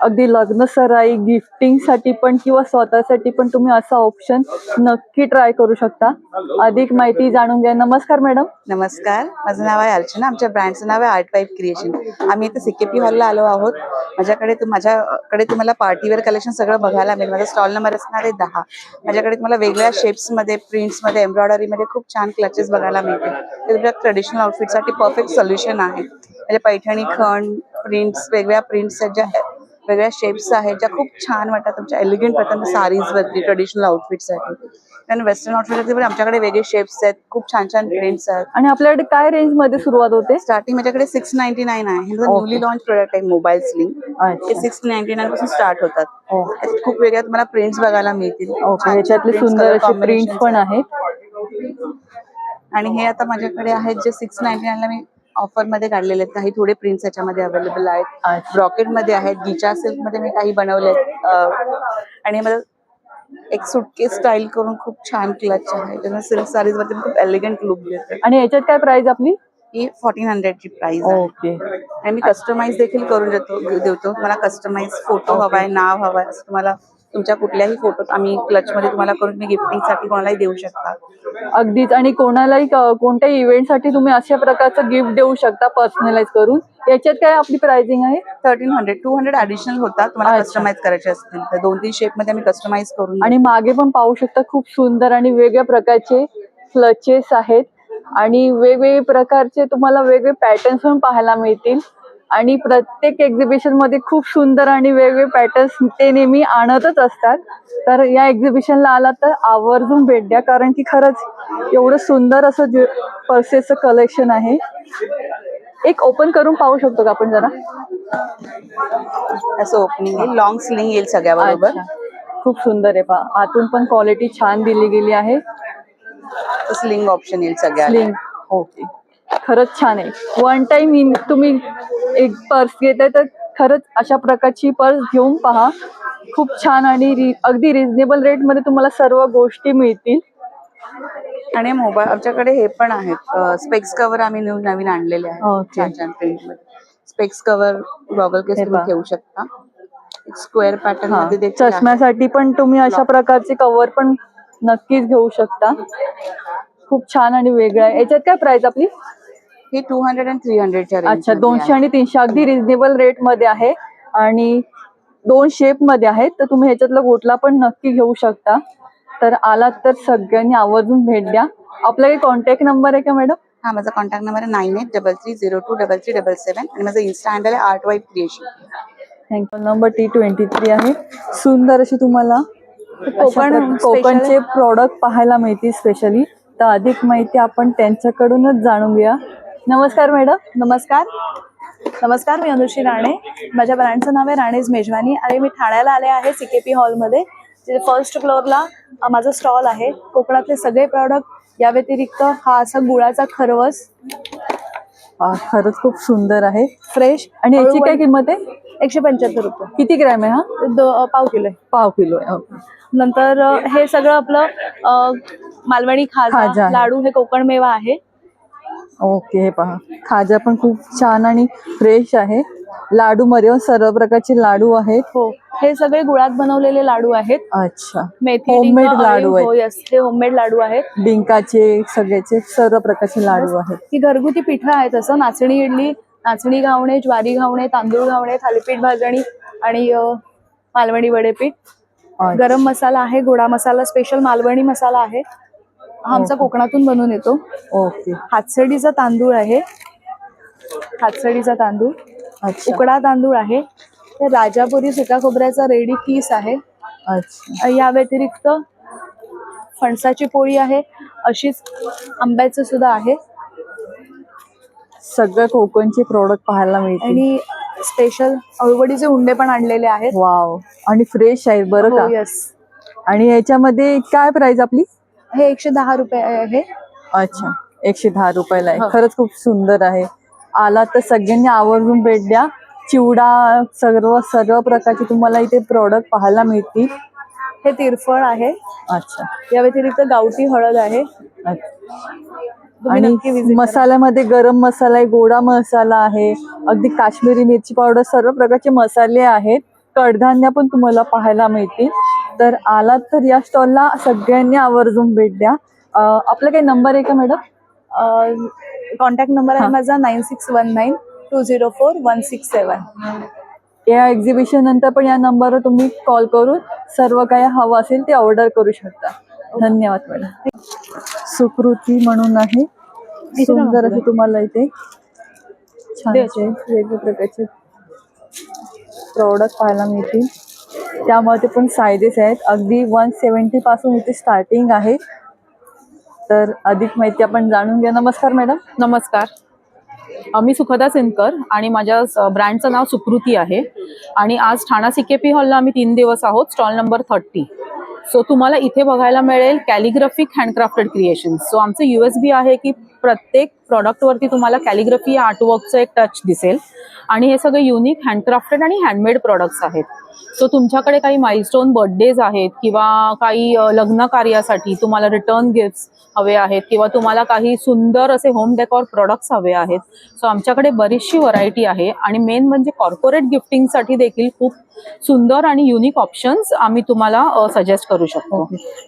Speaker 1: अगदी लग्न सराई गिफ्टिंग साठी पण किंवा स्वतःसाठी पण तुम्ही असा ऑप्शन नक्की ट्राय करू शकता. अधिक माहिती जाणून घ्या. नमस्कार मॅडम.
Speaker 8: नमस्कार, माझं नाव आहे अर्चना. आमच्या ब्रँडचं नाव आहे आर्ट वाईब क्रिएशन. आम्ही इथे CKP हॉलला आलो आहोत. माझ्याकडे तुम्हाला पार्टीवेअर कलेक्शन सगळं बघायला मिळेल. माझा स्टॉल नंबर असणार आहे 10. माझ्याकडे तुम्हाला वेगळ्या शेप्समध्ये, प्रिंट्समध्ये, एम्ब्रॉयडरीमध्ये खूप छान क्लचेस बघायला मिळतील. ते तुमच्या ट्रेडिशनल आउटफिटसाठी परफेक्ट सोल्युशन आहे. म्हणजे पैठणी, खण, प्रिंट्स, वेगवेगळ्या प्रिंट्स आहेत, ज्या वेगळ्या शेप्स आहेत, ज्या खूप छान वाटतात तुमच्या एलिगंट पॅटर्न साडीजवरती, ट्रेडिशनल आउटफिटसाठी. आणि वेस्टर्न आउटफिटवरती पण आमच्याकडे वेगळे शेप्स आहेत, खूप छान छान प्रिंट्स आहेत.
Speaker 1: आणि आपल्याकडे काय रेंज मध्ये सुरुवात होते?
Speaker 8: स्टार्टिंग माझ्याकडे 699 आहे. हे न्यूली लॉन्च प्रोडक्ट आहे, मोबाईल स्लिंग. हे 699 पासून स्टार्ट होतात. याच्यात खूप वेगळ्या तुम्हाला प्रिंट्स बघायला मिळतील.
Speaker 1: ओके, ह्याच्यातले सुंदर असे प्रिंट पण आहेत.
Speaker 8: आणि हे आता माझ्याकडे आहेत जे 699 ला मी ऑफर मध्ये काढलेले आहेत. काही थोडे प्रिंट्स याच्यामध्ये अवेलेबल आहेत. ब्रॉकेट मध्ये आहेत, गिचा सिल्क मध्ये मी काही बनवले आहेत. आणि मला एक सुटकेस स्टाईल करून खूप छान क्लच आहे. त्यामुळे सिल्क साडीज वरती खूप एलिगंट लुक देते.
Speaker 1: आणि याच्यात काय प्राइस आपली?
Speaker 8: ही 1400 ची प्राइस आहे.
Speaker 1: ओके.
Speaker 8: आणि मी कस्टमाइज देखील करून देतो. तुम्हाला कस्टमाइज फोटो हवाय, नाव हवाय, असं तुम्हाला तुमच्या कुठल्याही फोटो आम्ही क्लच मध्ये तुम्हाला करून मी गिफ्टिंग साठी कोणालाही देऊ शकता.
Speaker 1: अगदीच. आणि कोणालाही कोणत्याही इव्हेंट साठी तुम्ही अशा प्रकारचं गिफ्ट देऊ शकता पर्सनलाइज करून. याच्यात काय आपली प्राइसिंग आहे?
Speaker 8: 1300, 200 ऍडिशनल होतात तुम्हाला कस्टमाइज करायचे असतील तर. 2-3 शेप मध्ये आम्ही कस्टमाइज करून.
Speaker 1: आणि मागे पण पाहू शकता खूप सुंदर आणि वेगवेगळ्या प्रकारचे क्लचेस आहेत. आणि वेगवेगळे प्रकारचे तुम्हाला वेगवेगळे पॅटर्न्स पण पाहायला मिळतील. आणि प्रत्येक एक्झिबिशन मध्ये खूप सुंदर आणि वेगवेगळे पॅटर्न्स ते नेहमी आणतच असतात. तर या एक्झिबिशनला आला तर आवर्जून भेट द्या, कारण की खरंच एवढं सुंदर असं पर्सेसचं कलेक्शन आहे. एक ओपन करून पाहू शकतो का आपण जरा?
Speaker 8: असं ओपनिंग येईल, लॉंग स्लिंग येईल सगळ्या बरोबर.
Speaker 1: अच्छा. खूप सुंदर आहे पहा. आतून पण क्वालिटी छान दिली गेली आहे.
Speaker 8: स्लिंग ऑप्शन येईल सगळ्या.
Speaker 1: स्लिंग. ओके, खरंच छान आहे. वन टाइम तुम्ही एक पर्स घेताय तर खरंच अशा प्रकारची पर्स घेऊन पहा. खूप छान आणि अगदी रिझनेबल रेट मध्ये तुम्हाला सर्व गोष्टी मिळतील.
Speaker 8: आणि मोबाईल आमच्याकडे हे पण आहेत, स्पेक्स कव्हर आम्ही नवीन आणलेले आहेत.
Speaker 1: Okay.
Speaker 8: छान छान प्रिंट मध्ये स्पेक्स कव्हर, गॉगल केस तुम्ही ठेवू शकता. स्क्वेअर पॅटर्न मध्ये देखील आहे.
Speaker 1: चष्म्यासाठी पण तुम्ही अशा प्रकारचे कव्हर पण नक्कीच घेऊ शकता. खूप छान आणि वेगळं आहे. याच्यात काय प्राइस आपली?
Speaker 8: हे 200 आणि 300 च्या रेंज.
Speaker 1: अच्छा, 200 आणि 300 अगदी रिझनेबल रेट मध्ये आहे. आणि 2 शेप मध्ये आहेत, तर तुम्ही ह्याच्यातला कुठला पण नक्की घेऊ शकता. तर आलात तर सगळ्यांनी आवर्जून भेट द्या. आपला काही कॉन्टॅक्ट नंबर आहे का मॅडम?
Speaker 8: हा, माझा कॉन्टॅक्ट नंबर आहे 9833023377 आणि माझं इन्स्टा हँडल आहे art vibe creation.
Speaker 1: Thank you. Number T23 आहे. सुंदर अशी तुम्हाला
Speaker 7: कोकण
Speaker 1: कोकणचे प्रोडक्ट पाहायला मिळतील स्पेशली. तर अधिक माहिती आपण त्यांच्याकडूनच जाणून घेऊया. नमस्कार मॅडम.
Speaker 9: नमस्कार, मी अनुश्री राणे. माझ्या ब्रँडचं नाव आहे राणेज मेजवानी. आणि मी ठाण्याला आले आहे CKP हॉलमध्ये. तिथे फर्स्ट फ्लोअरला माझा स्टॉल आहे. कोकणातले सगळे प्रॉडक्ट, या व्यतिरिक्त हा असा गुळाचा खरवस.
Speaker 1: खरंच खूप सुंदर आहे,
Speaker 9: फ्रेश.
Speaker 1: आणि याची काय किंमत आहे?
Speaker 9: 175 रुपये.
Speaker 1: किती ग्रॅम आहे हा?
Speaker 9: पाव किलो आहे.
Speaker 1: पाव किलो आहे. ओके.
Speaker 9: नंतर हे सगळं आपलं मालवणी खाजा, लाडू, हे कोकण मेवा आहे.
Speaker 1: ओके. हे पहा, खाजा पण खूप छान आणि फ्रेश आहे. लाडू मध्ये सर्व प्रकारचे लाडू आहेत.
Speaker 9: हो, हे सगळे गुळात बनवलेले लाडू आहेत.
Speaker 1: अच्छा,
Speaker 9: मेथी,
Speaker 1: होममेड
Speaker 9: डिंक,
Speaker 1: लाडू
Speaker 9: हो
Speaker 1: आहेत.
Speaker 9: यस, हे होममेड लाडू आहेत.
Speaker 1: डिंकाचे सगळ्याचे सर्व प्रकारचे लाडू आहेत.
Speaker 9: ही घरगुती पिठं आहेत. असं नाचणी इडली, नाचणी घावणे, ज्वारी घावणे, तांदूळ घावणे, थालीपीठ भाजणी आणि मालवणी वडेपीठ. गरम मसाला आहे, गोडा मसाला, स्पेशल मालवणी मसाला आहे. हा आमचा कोकणातून बनवून येतो.
Speaker 1: ओके.
Speaker 9: हातसडीचा तांदूळ आहे. हातसडीचा तांदूळ, उकडा तांदूळ आहे. राजापुरी सुका खोबऱ्याचा रेडी पीस आहे.
Speaker 1: अच्छा.
Speaker 9: या व्यतिरिक्त फणसाची पोळी आहे. अशीच आंब्याचं सुद्धा आहे.
Speaker 1: सगळं कोकणचे प्रोडक्ट पाहायला मिळतील.
Speaker 9: आणि स्पेशल अळूवडीचे उंडे पण आणलेले आहेत.
Speaker 1: वाव, आणि फ्रेश आहे बरं का?
Speaker 9: यस.
Speaker 1: आणि याच्यामध्ये काय प्राइस आपली?
Speaker 9: हे 110 रुपये आहे.
Speaker 1: अच्छा, 110 रुपयाला आहे.
Speaker 9: हो.
Speaker 1: खरंच खूप सुंदर आहे. आला तर सगळ्यांनी आवर्जून भेट द्या. चिवडा सर्व प्रकारचे तुम्हाला इथे प्रोडक्ट पाहायला मिळतील.
Speaker 9: हे तिरफळ आहे.
Speaker 1: अच्छा.
Speaker 9: या व्यतिरिक्त गावठी हळद आहे. तुम्ही
Speaker 1: आणि
Speaker 9: नक्की visit करा.
Speaker 1: मसाल्यामध्ये गरम मसाला आहे, गोडा मसाला आहे, अगदी काश्मीरी मिरची पावडर, सर्व प्रकारचे मसाले आहेत. कडधान्य पण तुम्हाला पाहायला मिळतील. तर आलात तर या स्टॉलला सगळ्यांनी आवर्जून भेट द्या. आपला काही नंबर आहे का मॅडम?
Speaker 9: कॉन्टॅक्ट नंबर आहे
Speaker 1: हा.
Speaker 9: माझा 9619204167.
Speaker 1: या एक्झिबिशन नंतर पण या नंबरवर तुम्ही कॉल करून सर्व काही हवं असेल ते ऑर्डर करू शकता. धन्यवाद मॅडम. सुकृती म्हणून आहे, सुंदर असे तुम्हाला इथे छानसे वेगवेगळ्या प्रकारचे प्रोडक्ट पाहायला मिळतील. त्यामध्ये पण सायझेस आहेत. अगदी 170 पासून इथे स्टार्टिंग आहे. तर अधिक माहिती आपण जाणून घ्या. नमस्कार मॅडम.
Speaker 5: नमस्कार. मी सुखदा सिनकर आणि माझ्या ब्रँडचं नाव सुकृती आहे. आणि आज ठाणा CKP हॉलला आम्ही 3 दिवस आहोत. Stall number 30. सो तुम्हाला इथे बघायला मिळेल कॅलिग्राफिक हँडक्राफ्टेड क्रिएशन. सो आमचं USB आहे की प्रत्येक प्रॉडक्टवरती तुम्हाला कॅलिग्राफी या आर्टवर्कचं एक टच दिसेल. आणि हे सगळे युनिक हँडक्राफ्टेड आणि हँडमेड प्रॉडक्ट्स आहेत. सो तुमच्याकडे काही माइलस्टोन बर्थडेज आहेत किंवा काही लग्न कार्यासाठी तुम्हाला रिटर्न गिफ्ट्स हवे आहेत किंवा तुम्हाला काही सुंदर असे होम डेकॉर प्रोडक्ट्स हवे आहेत. सो आमच्याकडे बरीचशी व्हरायटी आहे. आणि मेन म्हणजे कॉर्पोरेट गिफ्टिंगसाठी देखील खूप सुंदर आणि युनिक ऑप्शन्स आम्ही तुम्हाला सजेस्ट करू शकतो.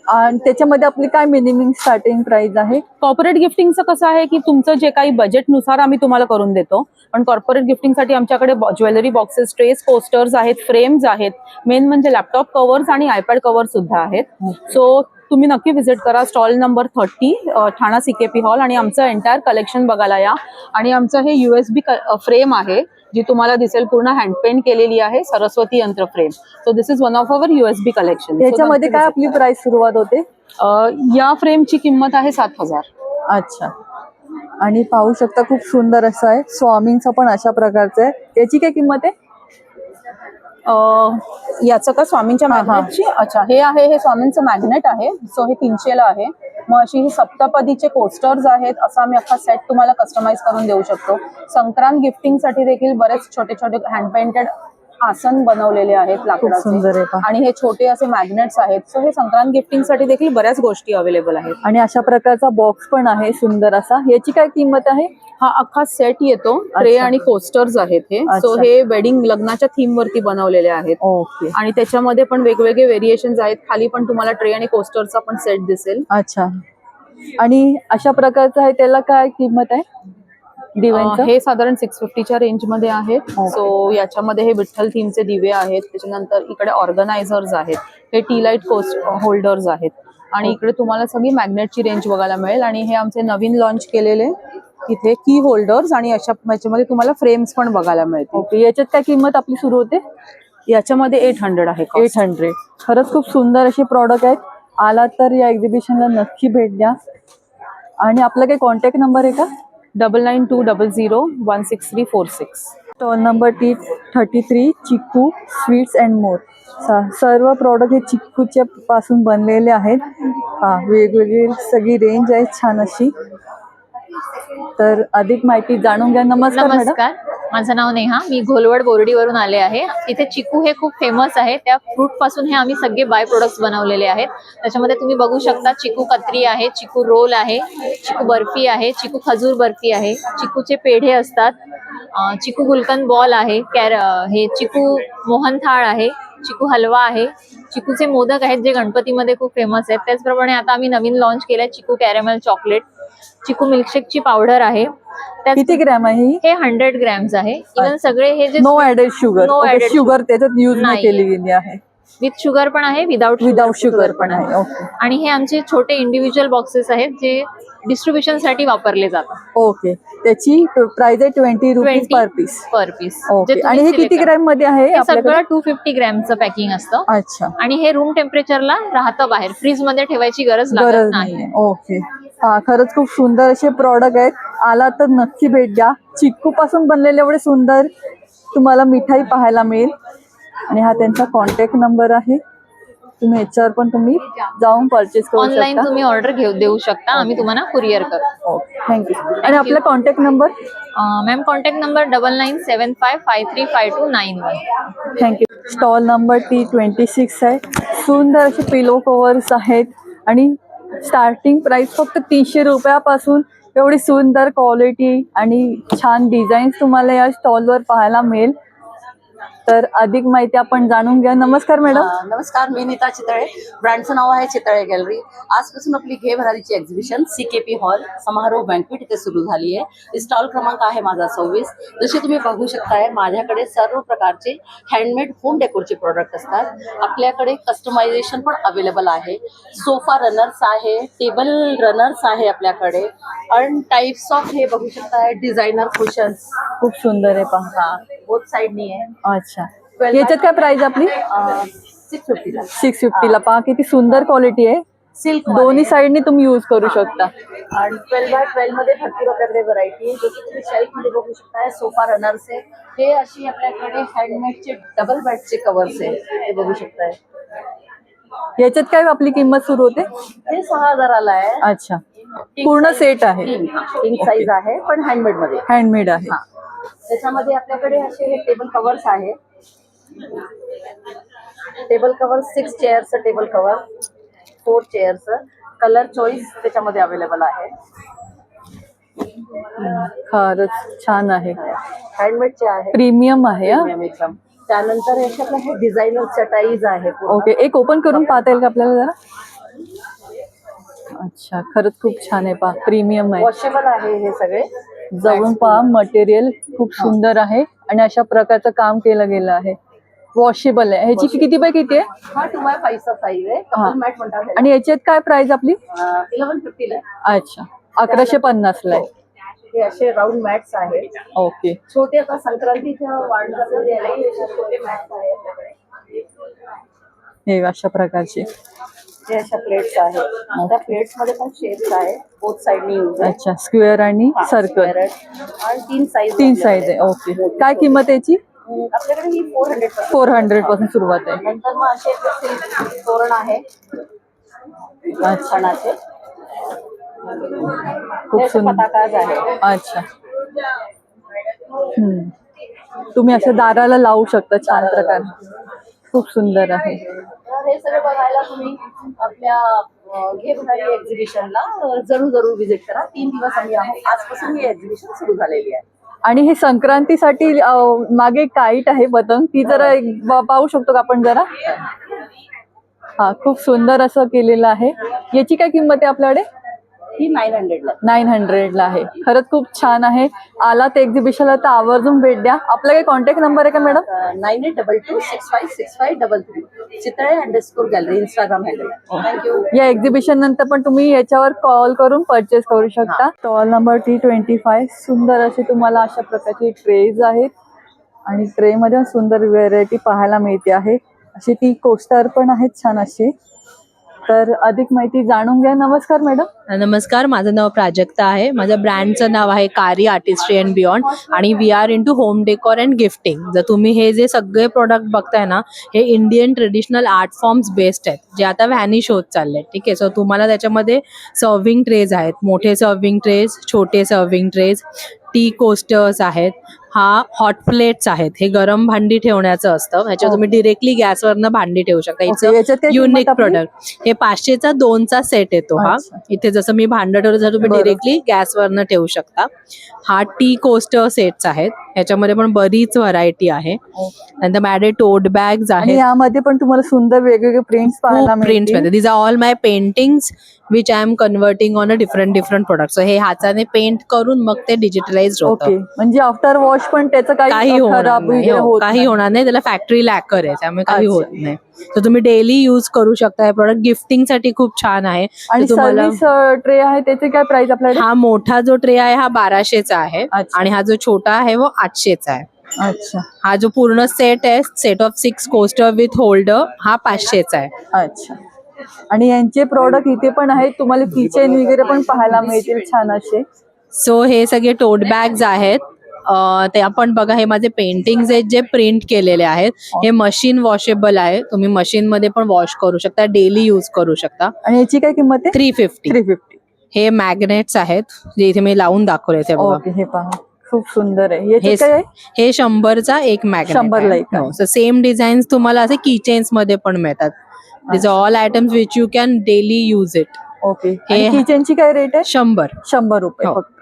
Speaker 1: आणि त्याच्यामध्ये आपली काय मिनिमम स्टार्टिंग प्राइस आहे?
Speaker 5: कॉर्पोरेट गिफ्टिंगचं कसं आहे की तुमचं जे काही बजेटनुसार आम्ही तुम्हाला करून देतो. पण कॉर्पोरेट गिफ्टिंगसाठी आमच्याकडे ज्वेलरी बॉक्सेस, ट्रेस, पोस्टर्स आहेत, फ्रेम्स आहेत, मेन म्हणजे लॅपटॉप कव्हर्स आणि आयपॅड कव्हर सुद्धा आहेत. सो तुम्ही नक्की व्हिजिट करा स्टॉल नंबर 30 ठाणा CKP हॉल आणि आमचं एंटायर कलेक्शन बघायला या. आणि आमचं हे USB फ्रेम आहे जी तुम्हाला दिसेल पूर्ण हँड पेंट केलेली आहे, सरस्वती यंत्र frame. So this is one of our USB collection.
Speaker 1: याच्यामध्ये काय आपली प्राइस सुरुवात होते?
Speaker 5: या फ्रेमची किंमत आहे 7000.
Speaker 1: अच्छा. आणि पाहू शकता खूप सुंदर असं आहे. स्वामींचं पण अशा प्रकारचं आहे. याची काय किंमत आहे?
Speaker 5: याचं का स्वामींच्या मॅग्नेटची? अच्छा, हे स्वामींचं मॅग्नेट आहे. सो हे 300ला आहे. मग अशी ही सप्तपदीचे कोस्टर्स आहेत. असा आम्ही अख्खा सेट तुम्हाला कस्टमाइज करून देऊ शकतो. संक्रांत गिफ्टिंगसाठी देखील बरेच छोटे छोटे हँड पेंटेड आसन बनवलेले आहेत
Speaker 1: सुंदर आहे
Speaker 5: लाकडाचे.
Speaker 1: पहा.
Speaker 5: आणि हे छोटे असे मॅग्नेट्स आहेत. सो हे संक्रांत गिफ्टिंगसाठी देखील बऱ्याच गोष्टी अवेलेबल आहेत.
Speaker 1: आणि अशा प्रकारचा बॉक्स पण आहे सुंदर असा. याची काय किंमत आहे?
Speaker 5: हा अख्खा सेट येतो. ट्रे
Speaker 1: अच्छा.
Speaker 5: आणि कोस्टर्स आहेत हे. सो
Speaker 1: अच्छा.
Speaker 5: हे वेडिंग लग्नाच्या थीम वरती बनवलेले आहेत.
Speaker 1: ओके.
Speaker 5: आणि त्याच्यामध्ये पण वेगवेगळे व्हेरिएशन्स आहेत. खाली पण तुम्हाला ट्रे आणि कोस्टरचा पण सेट दिसेल.
Speaker 1: अच्छा. आणि अशा प्रकारचं आहे, त्याला काय किंमत आहे दिव्यांचं?
Speaker 5: हे साधारण 650च्या रेंजमध्ये आहेत.
Speaker 1: ओके.
Speaker 5: सो याच्यामध्ये हे विठ्ठल थीमचे दिवे आहेत. त्याच्यानंतर इकडे ऑर्गनायझर्स आहेत. हे टी लाईट होल्डर्स आहेत. आणि इकडे तुम्हाला सगळी मॅग्नेटची रेंज बघायला मिळेल. आणि हे आमचे नवीन लॉन्च केलेले इथे की होल्डर्स आणि अशा याच्यामध्ये तुम्हाला फ्रेम्स पण बघायला मिळतील.
Speaker 1: ओके. याच्यात काय किंमत आपली सुरू होते?
Speaker 5: याच्यामध्ये 800 आहे.
Speaker 1: 800. खरंच खूप सुंदर असे प्रॉडक्ट आहेत. आला तर या एक्झिबिशनला नक्की भेट द्या. आणि आपला काही कॉन्टॅक्ट नंबर आहे का?
Speaker 5: 9920016346.
Speaker 1: Stall number 33 chikoo sweets and more. सर्व प्रॉडक्ट हे चिक्कूच्या पासून बनलेले आहेत. वेगवेगळी सगळी रेंज आहे छान अशी. तर अधिक माहिती जाणून घ्या. नमस्कार मॅडम.
Speaker 10: नमस्कार, माझं नाव नेहा. मी घोलवड बोर्डीवरून आले आहे. इथे चिकू हे खूप फेमस आहे. त्या फ्रूट पासून हे आम्ही सगळे बाय प्रोडक्ट्स बनवलेले आहेत. त्याच्यामध्ये तुम्ही बघू शकता चिकू कत्री आहे, चिकू रोल आहे, चिकू बर्फी आहे, चिकू खजूर बर्फी आहे, चिकूचे पेढे असतात, चिकू गुलकंद बॉल आहे, हे चिकू मोहनथाळ आहे, चिकू हलवा आहे, चिकूचे मोदक आहेत जे गणपतीमध्ये खूप फेमस आहेत. त्याचप्रमाणे आता आम्ही नवीन लॉन्च केलंय चिकू कॅरेमेल चॉकलेट, चिकू मिल्कशेकची पावडर आहे.
Speaker 1: किती ग्रॅम आहे ही?
Speaker 10: हे 100 ग्रॅम्स आहे. इव्हन सगळे हे जे
Speaker 1: no added sugar.
Speaker 10: No added
Speaker 1: sugar त्याच्यात यूज नाही
Speaker 10: नाही.
Speaker 1: केली गेली आहे.
Speaker 10: विथ शुगर पण आहे, विदाउट
Speaker 1: शुगर पण आहे. ओके.
Speaker 10: आणि हे आमचे छोटे इंडिव्हिज्युअल बॉक्सेस आहेत जे डिस्ट्रीब्युशन साठी वापरले जातात.
Speaker 1: ओके. त्याची प्राइस आहे 20 रुपीज पर पीस.
Speaker 10: पर पीस.
Speaker 1: ओके. आणि हे किती ग्रॅम मध्ये आहे आपल्याकडे?
Speaker 10: सगळं 250 ग्रॅमचं पॅकिंग असतं.
Speaker 1: अच्छा.
Speaker 10: आणि हे रूम टेम्परेचरला राहतं बाहेर, फ्रीज मध्ये ठेवायची गरज लागत
Speaker 1: गरज
Speaker 10: नाही.
Speaker 1: नाही. ओके. खरंच खूप सुंदर असे प्रॉडक्ट आहेत. आला तर नक्की भेट द्या. चिक्कू पासून बनलेले एवढे सुंदर तुम्हाला मिठाई पाहायला मिळेल. आणि हा त्यांचा कॉन्टॅक्ट नंबर आहे. तुम्ही याच्यावर पण तुम्ही जाऊन परचेस करू
Speaker 10: ऑनलाईन
Speaker 1: शकता.
Speaker 10: तुम्ही ऑर्डर देऊ शकता, आम्ही तुम्हाला कुरिअर करू.
Speaker 1: Okay, thank you. आणि आपला contact number?
Speaker 10: Ma'am contact number 9975535291.
Speaker 1: Thank you. Stall number T26 आहे. सुंदर असे पिलो कव्हर्स आहेत आणि स्टार्टिंग प्राइस फक्त 300 रुपयापासून एवढी सुंदर क्वालिटी आणि छान डिझाईन्स तुम्हाला या स्टॉलवर पाहायला मिळेल. तर अधिक माहिती आपण जाणून घ्या. नमस्कार मॅडम.
Speaker 11: नमस्कार, मी नीता चितळे. ब्रँडचं नाव आहे चितळे गॅलरी. आजपासून आपली घे भरारीची एक्झिबिशन CKP हॉल समारोह बँक्वेट इथे सुरू झाली आहे. स्टॉल क्रमांक आहे माझा 26. जसे तुम्ही बघू शकताय, माझ्याकडे सर्व प्रकारचे हँडमेड होम डेकोरचे प्रोडक्ट असतात. आपल्याकडे कस्टमायझेशन पण अवेलेबल आहे. सोफा रनर्स आहे, टेबल रनर्स आहे आपल्याकडे, आणि टाइप्स ऑफ हे बघू शकताय डिझायनर कुशन्स.
Speaker 1: खूप सुंदर आहे पहा.
Speaker 11: बोथ साइडनी आहे.
Speaker 1: अच्छा, याच्यात काय प्राइस आपली?
Speaker 11: 650ला.
Speaker 1: 650ला. पहा किती सुंदर क्वालिटी आहे.
Speaker 11: सिल्क
Speaker 1: दोन्ही साईडनी तुम्ही यूज करू शकता.
Speaker 11: आणि 12x12 मध्ये भरपूर आपल्याकडे व्हरायटी आहे. जसं तुम्ही शेल्फ मध्ये बघू शकताय, सोफा रनर्स आहे. हे अशी आपल्याकडे हँडमेडचे डबल बेडचे कव्हर्स आहे, हे बघू शकताय.
Speaker 1: याच्यात काय आपली किंमत सुरू होते?
Speaker 11: हे 6000ला आहे.
Speaker 1: अच्छा, पूर्ण सेट आहे.
Speaker 11: किंग साईज आहे, पण हँडमेड मध्ये.
Speaker 1: हँडमेड आहे.
Speaker 11: त्याच्यामध्ये आपल्याकडे असे हे टेबल कव्हर्स आहे. टेबल कव्हर 6 चेअरचं टेबल कव्हर, 4 चेअरचं. कलर चॉईस त्याच्यामध्ये अवेलेबल आहे.
Speaker 1: खरंच छान आहे.
Speaker 11: हँडमेडचे आहे,
Speaker 1: प्रीमियम आहे.
Speaker 11: प्रीमियम एकदम. त्यानंतर याच्यातलं हे डिझायनर चटाईज आहे.
Speaker 1: ओके, एक ओपन करून पाहता येईल का आपल्याला जरा? अच्छा, खरंच खूप छान आहे पहा. प्रीमियम आहे.
Speaker 11: वॉशेबल आहे हे सगळे.
Speaker 1: जवळून पहा, मटेरियल खूप सुंदर आहे आणि अशा प्रकारचं काम केलं गेलं आहे. वॉशेबल आहे. ह्याची किती बाय किती आहे?
Speaker 11: हा 2x5 चा साईज आहे. कपल मॅट म्हणतात ह्याला.
Speaker 1: आणि याच्यात काय प्राइस आपली?
Speaker 11: 1150 ला.
Speaker 1: अच्छा, 1150 ला आहे.
Speaker 11: हे असे राऊंड मॅट्स आहेत.
Speaker 1: ओके.
Speaker 11: छोटे आता संक्रांतीच्या वाढदिवसाला द्यायला हे छोटे मॅट्स आहेत आपल्याकडे.
Speaker 1: हे अशा प्रकारचे.
Speaker 11: हे अशा प्लेट्स आहेत. त्या प्लेट्स मध्ये पण शेप्स आहे, बोथ साइडनी यूज आहे.
Speaker 1: अच्छा, स्क्वेअर आणि सर्कल.
Speaker 11: आणि 3 साईज.
Speaker 1: 3 साईज आहे. ओके. काय किंमत आहे याची?
Speaker 11: आपल्याकडे ही 400
Speaker 1: 400 पासून सुरुवात आहे.
Speaker 11: नंतर मग असे तोरण आहे सणाचे.
Speaker 1: खूप सुंदर.
Speaker 11: पताकाज आहे.
Speaker 1: अच्छा. तुम्ही असं दाराला लावू शकता छान प्रकारे. खूप सुंदर आहे.
Speaker 11: तर हे सगळं बघायला तुम्ही आपल्या घे भरारी एक्झिबिशनला जरूर व्हिजिट करा. 3 दिवस आम्ही आहोत. आजपासून ही एक्झिबिशन सुरू झालेली आहे.
Speaker 1: आणि हे संक्रांतीसाठी मागे काईट आहे पतंग, ती जरा पाहू शकतो का आपण जरा? हा, खूप सुंदर असं केलेलं आहे. याची काय किंमत आहे आपल्याकडे?
Speaker 11: ही 900 ला.
Speaker 1: 900 ला आहे. खरंच खूप छान आहे. आला तर एक्झिबिशनला तर आवर्जून भेट द्या. आपला काही कॉन्टॅक्ट नंबर आहे का madam?
Speaker 11: 9822656533. Chitale _gallery Instagram handle. Thank you.
Speaker 1: या एक्झिबिशन नंतर पण तुम्ही याच्यावर कॉल करून परचेस करू शकता. Stall number T25. सुंदर असे तुम्हाला अशा प्रकारची ट्रेज आहेत आणि ट्रे मध्ये सुंदर व्हेरायटी पाहायला मिळते आहे. अशी टी कोस्टर पण आहेत छान अशी. तर अधिक माहिती जाणून घ्या. नमस्कार मॅडम.
Speaker 6: नमस्कार, माझं नाव प्राजक्ता आहे. माझ्या ब्रँडचं नाव आहे कारी आर्टिस्ट्री अँड बियॉन्ड आणि we are into home decor and gifting. जर तुम्ही हे जे सगळे प्रोडक्ट बघताय ना, हे Indian traditional art forms based आहेत, जे आता व्हॅनिश होत चालले. ठीक आहे. सो तुम्हाला त्याच्यामध्ये सर्विंग ट्रेज आहेत, मोठे सर्विंग ट्रेज, छोटे सर्विंग ट्रेज, टी कोस्टर्स आहेत, हा हॉट प्लेट्स आहेत. हे गरम भांडी ठेवण्याचं असतं. ह्याच्यावर तुम्ही डिरेक्टली गॅसवरनं भांडी ठेवू शकता. It's unique product. हे 500चा 2चा सेट येतो. हा इथे जसं मी भांडं ठेवलं तर तुम्ही डिरेक्टली गॅसवरनं ठेवू शकता. हा टी कोस्टर सेट्स आहेत. ह्याच्यामध्ये पण बरीच व्हरायटी आहे. नंतर माझ्याकडे टोट बॅग्स आहेत.
Speaker 1: यामध्ये पण तुम्हाला सुंदर वेगवेगळे प्रिंट्स पाहायला
Speaker 6: प्रिंट्स मध्ये. These are all my paintings which I am converting on a different product. So हे हाताने पेंट करून मग ते डिजिटलाइज होतं.
Speaker 1: म्हणजे आफ्टर वॉश पण त्याचं काही
Speaker 6: होणार नाही. त्याला फॅक्टरी लॅकर आहे, त्यामुळे काही होत नाही. तर तुम्ही डेली यूज करू शकता. हे प्रोडक्ट गिफ्टिंग साठी खूप छान आहे.
Speaker 1: आणि सर्व्हिस ट्रे आहे, त्याचे काय प्राइस आपल्याला?
Speaker 6: हा मोठा जो ट्रे आहे हा 1200चा आहे आणि हा जो छोटा आहे वो 800चा आहे.
Speaker 1: अच्छा.
Speaker 6: हा जो पूर्ण सेट आहे, set of 6 coaster with holder, हा 500चा आहे.
Speaker 1: अच्छा. आणि यांचे प्रोडक्ट इथे पण आहेत. तुम्हाला किचन वगैरे पण पाहायला मिळतील छान असे.
Speaker 6: सो हे सगळे टोट बॅग्स आहेत. ते आपण बघा, हे माझे पेंटिंग्स आहेत जे प्रिंट केलेले आहेत. हे मशीन वॉशेबल आहे, तुम्ही मशीन मध्ये पण वॉश करू शकता, डेली यूज करू शकता.
Speaker 1: आणि याची काय किंमत आहे?
Speaker 6: 350.
Speaker 1: 350.
Speaker 6: हे मॅग्नेट्स आहेत जे इथे मी लावून दाखवले ते बघा.
Speaker 1: ओके, हे पहा खूप सुंदर आहे. याची
Speaker 6: हे
Speaker 1: काय आहे?
Speaker 6: हे 100चा एक मॅग्नेट
Speaker 1: 100ला एक आहे.
Speaker 6: आहे. सेम डिझाईन्स तुम्हाला असे कीचेन्स मध्ये पण मिळतात. This all items which you can daily use it.
Speaker 1: Okay.
Speaker 6: हे
Speaker 1: आणि किचनची काय रेट आहे?
Speaker 6: 100.
Speaker 1: 100 रुपये
Speaker 6: हो.
Speaker 1: फक्त.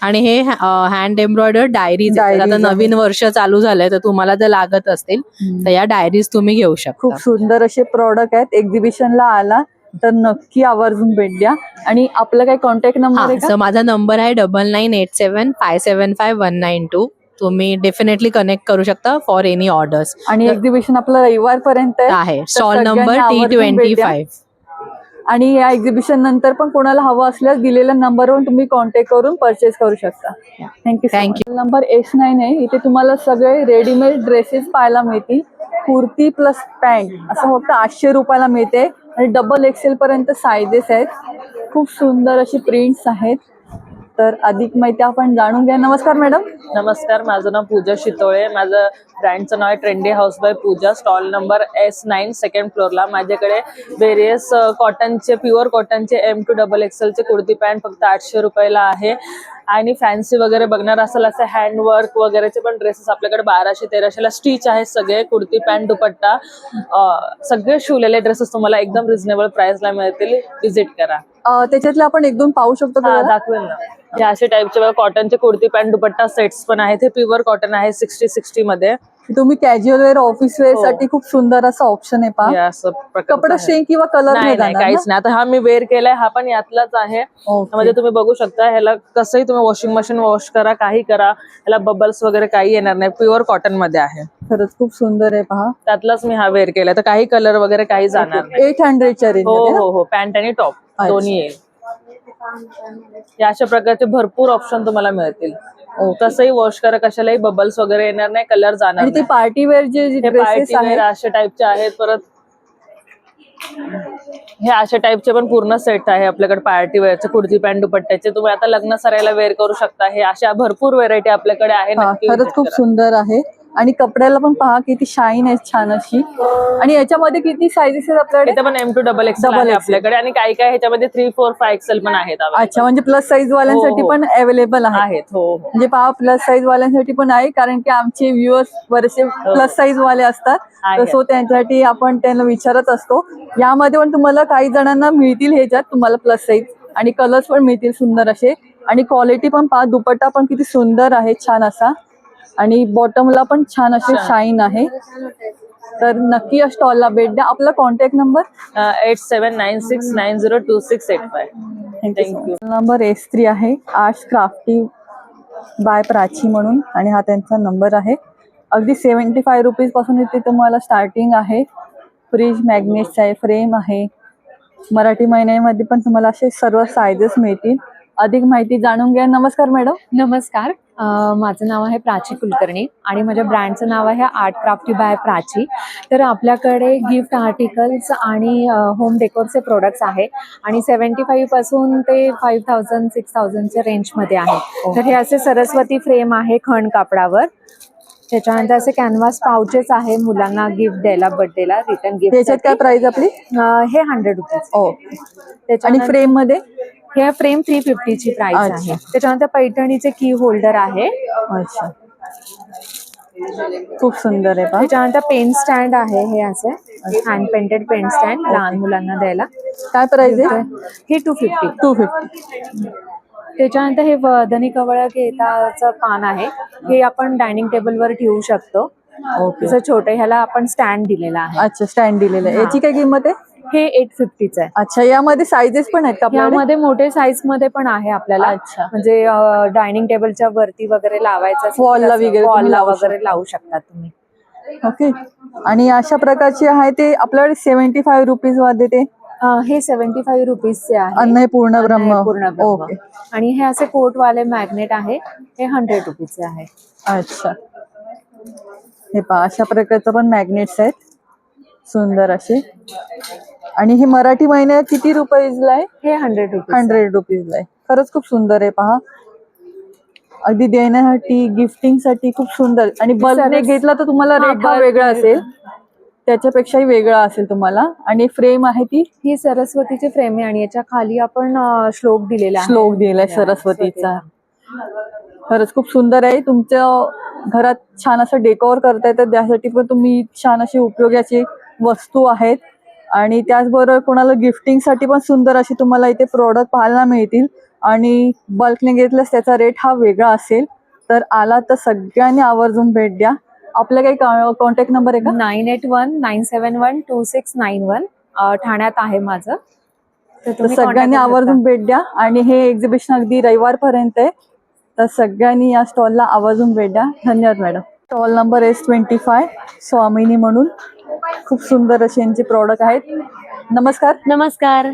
Speaker 6: आणि हे हँड एम्ब्रॉयडर डायरीज
Speaker 1: Diaries
Speaker 6: आता
Speaker 1: आहेत.
Speaker 6: नवीन वर्ष चालू झालंय, तर तुम्हाला जर लागत असतील तर या डायरीज तुम्ही घेऊ शकता.
Speaker 1: खूप सुंदर असे प्रॉडक्ट आहेत. एक्झिबिशनला आला तर नक्की आवर्जून भेट द्या. आणि आपला काय कॉन्टॅक्ट नंबर आहे
Speaker 6: हा,
Speaker 1: का?
Speaker 6: माझा नंबर आहे 9987575192. तुम्ही डेफिनेटली कनेक्ट करू शकता फॉर एनी ऑर्डर्स.
Speaker 1: आणि एक्झिबिशन आपलं रविवार पर्यंत
Speaker 6: आहे. स्टॉल
Speaker 1: सगळ्यांनी
Speaker 6: नंबर
Speaker 1: आवर्जून भेट द्या.
Speaker 6: T25.
Speaker 1: आणि या एक्झिबिशन नंतर पण कोणाला हवं असल्यास दिलेल्या नंबरवरून तुम्ही कॉन्टॅक्ट करून परचेस करू शकता. थँक्यू. नंबर S9 आहे. इथे तुम्हाला सगळे रेडीमेड ड्रेसेस पाहायला मिळतील. कुर्ती प्लस पॅन्ट असं फक्त 800 रुपयाला मिळते. आणि डबल एक्सेल पर्यंत सायझेस आहेत. खूप सुंदर अशी प्रिंट्स आहेत. तर अधिक माहिती आपण जाणून घ्या. नमस्कार मॅडम.
Speaker 12: नमस्कार, माझं नाव पूजा शितोळे. माझं ब्रँडचं नाव आहे ट्रेंडी हाऊस बाय पूजा. स्टॉल नंबर S9 सेकंड फ्लोअरला. माझ्याकडे व्हेरियस कॉटनचे, प्युअर कॉटनचे M2 XXLचे कुर्ती पॅन्ट फक्त 800 रुपयाला आहे. आणि फॅन्सी वगैरे बघणार असेल असे हँडवर्क वगैरेचे पण ड्रेसेस आपल्याकडे 1200-1300ला स्टिच आहेत सगळे. कुर्ती पॅन्ट दुपट्टा सगळे शिवलेले ड्रेसेस तुम्हाला एकदम रिझनेबल प्राइसला मिळतील. व्हिजिट करा.
Speaker 1: त्याच्यातले आपण एक दोन पाहू शकतो का?
Speaker 12: दाखवेल ना. हे असे टाईपचे बघा कॉटनचे कुर्ती पॅन्ट दुपट्टा सेट्स पण आहेत. हे प्युअर कॉटन आहे 60-60 मध्ये.
Speaker 1: तुम्ही कॅज्युअल वेअर, ऑफिस वेअर साठी खूप सुंदर असं ऑप्शन आहे. पहा, कपडा शेंग किंवा कलर
Speaker 12: नाही काहीच नाही. आता हा मी वेअर केलाय, हा पण यातलाच आहे. म्हणजे तुम्ही बघू शकता, ह्याला कसंही तुम्ही वॉशिंग मशीन वॉश करा, काही करा, ह्याला बबल्स वगैरे काही येणार नाही. प्युअर कॉटन मध्ये आहे.
Speaker 1: खरंच खूप सुंदर आहे. पहा,
Speaker 12: त्यातलाच मी हा वेअर केलाय, तर काही कलर वगैरे काही जाणार नाही.
Speaker 1: 800च्या रेंज.
Speaker 12: हो, पॅन्ट आणि टॉप दोन्ही येईल. या अशा प्रकारचे भरपूर ऑप्शन तुम्हाला मिळतील. कसंही वॉश करा, कशालाही बबल्स वगैरे येणार नाही, कलर जाणार
Speaker 1: आणि ते पार्टी वेअर जे ड्रेसेस आहेत
Speaker 12: अशा टाईपचे आहेत. परत हे अशा टाईपचे पण पूर्ण सेट आहे आपल्याकडे पार्टी वेअरचे कुर्ती पॅन्ट दुपट्ट्याचे. तुम्ही आता लग्न सरायला वेअर करू शकता. हे अशा भरपूर व्हेरायटी आपल्याकडे आहे.
Speaker 1: खरंच खूप सुंदर आहे. आणि कपड्याला पण पहा किती शाईन आहे छान अशी. आणि याच्यामध्ये किती साईजेस आहेत आपल्याकडे?
Speaker 12: इथे पण M2 XXL आहे आपल्याकडे. आणि काही काही ह्याच्यामध्ये 3, 4, 5 XL पण आहेत.
Speaker 1: अच्छा, म्हणजे प्लस साईज वाल्यांसाठी पण अवेलेबल
Speaker 12: आहेत. हो,
Speaker 1: म्हणजे पहा, प्लस साईज वाल्यांसाठी पण आहे. कारण की आमचे व्ह्युअर्स बरेचसे प्लस साईज वाले असतात, सो त्यांच्यासाठी आपण त्यांना विचारत असतो. यामध्ये पण तुम्हाला काही जणांना मिळतील ह्याच्यात तुम्हाला प्लस साईज. आणि कलर्स पण मिळतील सुंदर असे. आणि क्वालिटी पण पहा, दुपट्टा पण किती सुंदर आहे, छान असा. आणि बॉटमला पण छान असे शाईन आहे. तर नक्की या स्टॉलला भेट द्या. आपला contact number
Speaker 12: 8796902685. Thank you.
Speaker 1: Number S3 आहे, आर्ट्स क्राफ्टी बाय प्राची म्हणून. आणि हा त्यांचा नंबर आहे. अगदी 75 रुपीज पासून इथे तुम्हाला स्टार्टिंग आहे. फ्रीज मॅग्नेट्स आहे, फ्रेम आहे. मराठी महिन्यामध्ये पण तुम्हाला असे सर्व सायझेस मिळतील. अधिक माहिती जाणून घ्या. नमस्कार मॅडम.
Speaker 13: नमस्कार, माझं नाव आहे प्राची कुलकर्णी आणि माझ्या ब्रँडचं नाव आहे आर्ट क्राफ्टी बाय प्राची. तर आपल्याकडे गिफ्ट आर्टिकल्स आणि होम डेकोरचे प्रोडक्ट्स आहे. आणि 75 पासून ते 5000, 6000च्या रेंजमध्ये आहे. तर हे असे सरस्वती फ्रेम आहे खण कापडावर. त्याच्यानंतर असे कॅनव्हास पाउचेस आहे मुलांना गिफ्ट द्यायला, बर्थडेला रिटर्न गिफ्ट.
Speaker 1: त्याच्यात काय प्राइस आपली?
Speaker 13: हे 100 रुपीज.
Speaker 1: आणि फ्रेम मध्ये
Speaker 13: हे फ्रेम 350ची प्राइस आहे. त्याच्यानंतर पैठणीचे की होल्डर आहे.
Speaker 1: अच्छा, खूप सुंदर आहे.
Speaker 13: त्याच्यानंतर पेन स्टँड आहे. हे असे हँड पेंटेड पेन स्टँड लहान मुलांना द्यायला.
Speaker 1: काय प्राइस आहे?
Speaker 13: हे 250.
Speaker 1: 250.
Speaker 13: त्याच्यानंतर हे वदनी कवळ घेताचं पान आहे. हे आपण डायनिंग टेबलवर ठेवू शकतो.
Speaker 1: ओके,
Speaker 13: छोटे ह्याला आपण स्टँड दिलेला आहे.
Speaker 1: अच्छा, स्टँड दिलेलं आहे. याची काय किंमत आहे?
Speaker 13: हे 850 आहे.
Speaker 1: अच्छा, यामध्ये सायझेस पण आहेत का?
Speaker 13: यामध्ये मोठे साईज मध्ये पण आहे आपल्याला.
Speaker 1: अच्छा,
Speaker 13: म्हणजे डायनिंग टेबलच्या वरती वगैरे लावायचं,
Speaker 1: वॉलला वगैरे
Speaker 13: लावू शकता तुम्ही.
Speaker 1: ओके. आणि अशा प्रकारचे आहे ते आपल्याकडे 75 रुपीज मध्ये. ते
Speaker 13: हे 75 रुपीजचे आहे.
Speaker 1: अन्न पूर्ण ब्रह्म.
Speaker 13: ओके. आणि हे असे कोटवाले मॅग्नेट आहे. हे 100 रुपीजचे आहे.
Speaker 1: अच्छा, हे पहा, अशा प्रकारचं पण मॅग्नेट्स आहेत सुंदर असे. आणि हे मराठी महिन्यात किती रुपयाला आहे?
Speaker 13: हे 100 रुपीज.
Speaker 1: 100 रुपीजला आहे. खरंच खूप सुंदर आहे. पहा, अगदी देण्यासाठी गिफ्टिंगसाठी खूप सुंदर. आणि बल्कने
Speaker 13: सरस-
Speaker 1: घेतला तर तुम्हाला रेट हा
Speaker 13: bulk
Speaker 1: वेगळा
Speaker 13: मध्ये.
Speaker 1: असेल, त्याच्यापेक्षाही वेगळा असेल तुम्हाला. आणि फ्रेम आहे ती
Speaker 13: ही सरस्वतीची फ्रेम आहे आणि याच्या खाली आपण श्लोक दिलेला आहे.
Speaker 1: श्लोक दिलाय सरस्वतीचा. खरंच खूप सुंदर आहे. तुमच्या घरात छान असं डेकोर करता येतं, त्यासाठी पण तुम्ही छान अशी उपयोगाची वस्तू आहेत. आणि त्याचबरोबर कोणाला गिफ्टिंगसाठी पण सुंदर अशी तुम्हाला इथे प्रोडक्ट पाहायला मिळतील. आणि बल्कने घेतल्यास त्याचा रेट हा वेगळा असेल. तर आला तर सगळ्यांनी आवर्जून भेट द्या. आपला काही कॉन्टॅक्ट नंबर आहे का?
Speaker 13: 9819712691 ठाण्यात आहे माझं.
Speaker 1: तर
Speaker 13: तुम्ही
Speaker 1: सगळ्यांनी
Speaker 13: contact करू
Speaker 1: आवर्जून भेट द्या. आणि हे एक्झिबिशन अगदी रविवारपर्यंत आहे, तर सगळ्यांनी या स्टॉलला आवर्जून भेट द्या. धन्यवाद मॅडम. स्टॉल नंबर S25 स्वामिनी म्हणून खूप सुंदर असे यांचे प्रॉडक्ट आहेत. नमस्कार.
Speaker 14: नमस्कार,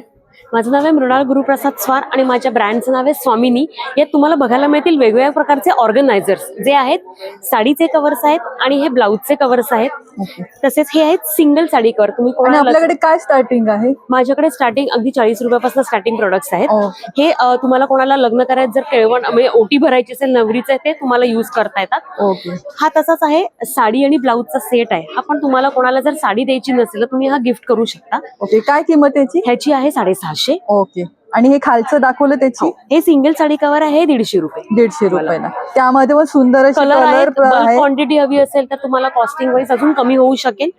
Speaker 14: माझं नाव आहे मृणाल गुरुप्रसाद स्वार आणि माझ्या ब्रँडचं नाव आहे स्वामिनी. यात तुम्हाला बघायला मिळतील वेगवेगळ्या प्रकारचे ऑर्गनायझर्स जे आहेत. साडीचे कव्हर्स आहेत आणि हे ब्लाऊजचे कव्हर्स आहेत. तसेच हे आहेत सिंगल साडी कव्हर. तुम्ही
Speaker 1: आणि
Speaker 14: कोणाला
Speaker 1: आपल्याकडे काय स्टार्टिंग आहे?
Speaker 14: माझ्याकडे स्टार्टिंग अगदी 40 रुपयापासून स्टार्टिंग प्रोडक्ट्स आहेत. हे तुम्हाला कोणाला लग्न करायचं जर केळवण म्हणजे ओटी भरायची असेल नवरीचं ते तुम्हाला युज करता येतात.
Speaker 1: ओके.
Speaker 14: हा तसाच आहे, साडी आणि ब्लाऊजचा सेट आहे. हा पण तुम्हाला कोणाला जर साडी द्यायची नसेल तर तुम्ही हा गिफ्ट करू शकता.
Speaker 1: ओके. काय किंमत त्याची?
Speaker 14: ह्याची आहे 650.
Speaker 1: ओके. आणि हे खालचं दाखवलं त्याची?
Speaker 14: हे सिंगल साडी कव्हर आहे 150 रुपये.
Speaker 1: 150 रुपयाला. त्यामध्ये पण सुंदर अशी
Speaker 14: कलर आहे.
Speaker 1: कलर आहे.
Speaker 14: क्वांटिटी हवी असेल तर तुम्हाला कॉस्टिंग वाईज अजून कमी होऊ शकेल.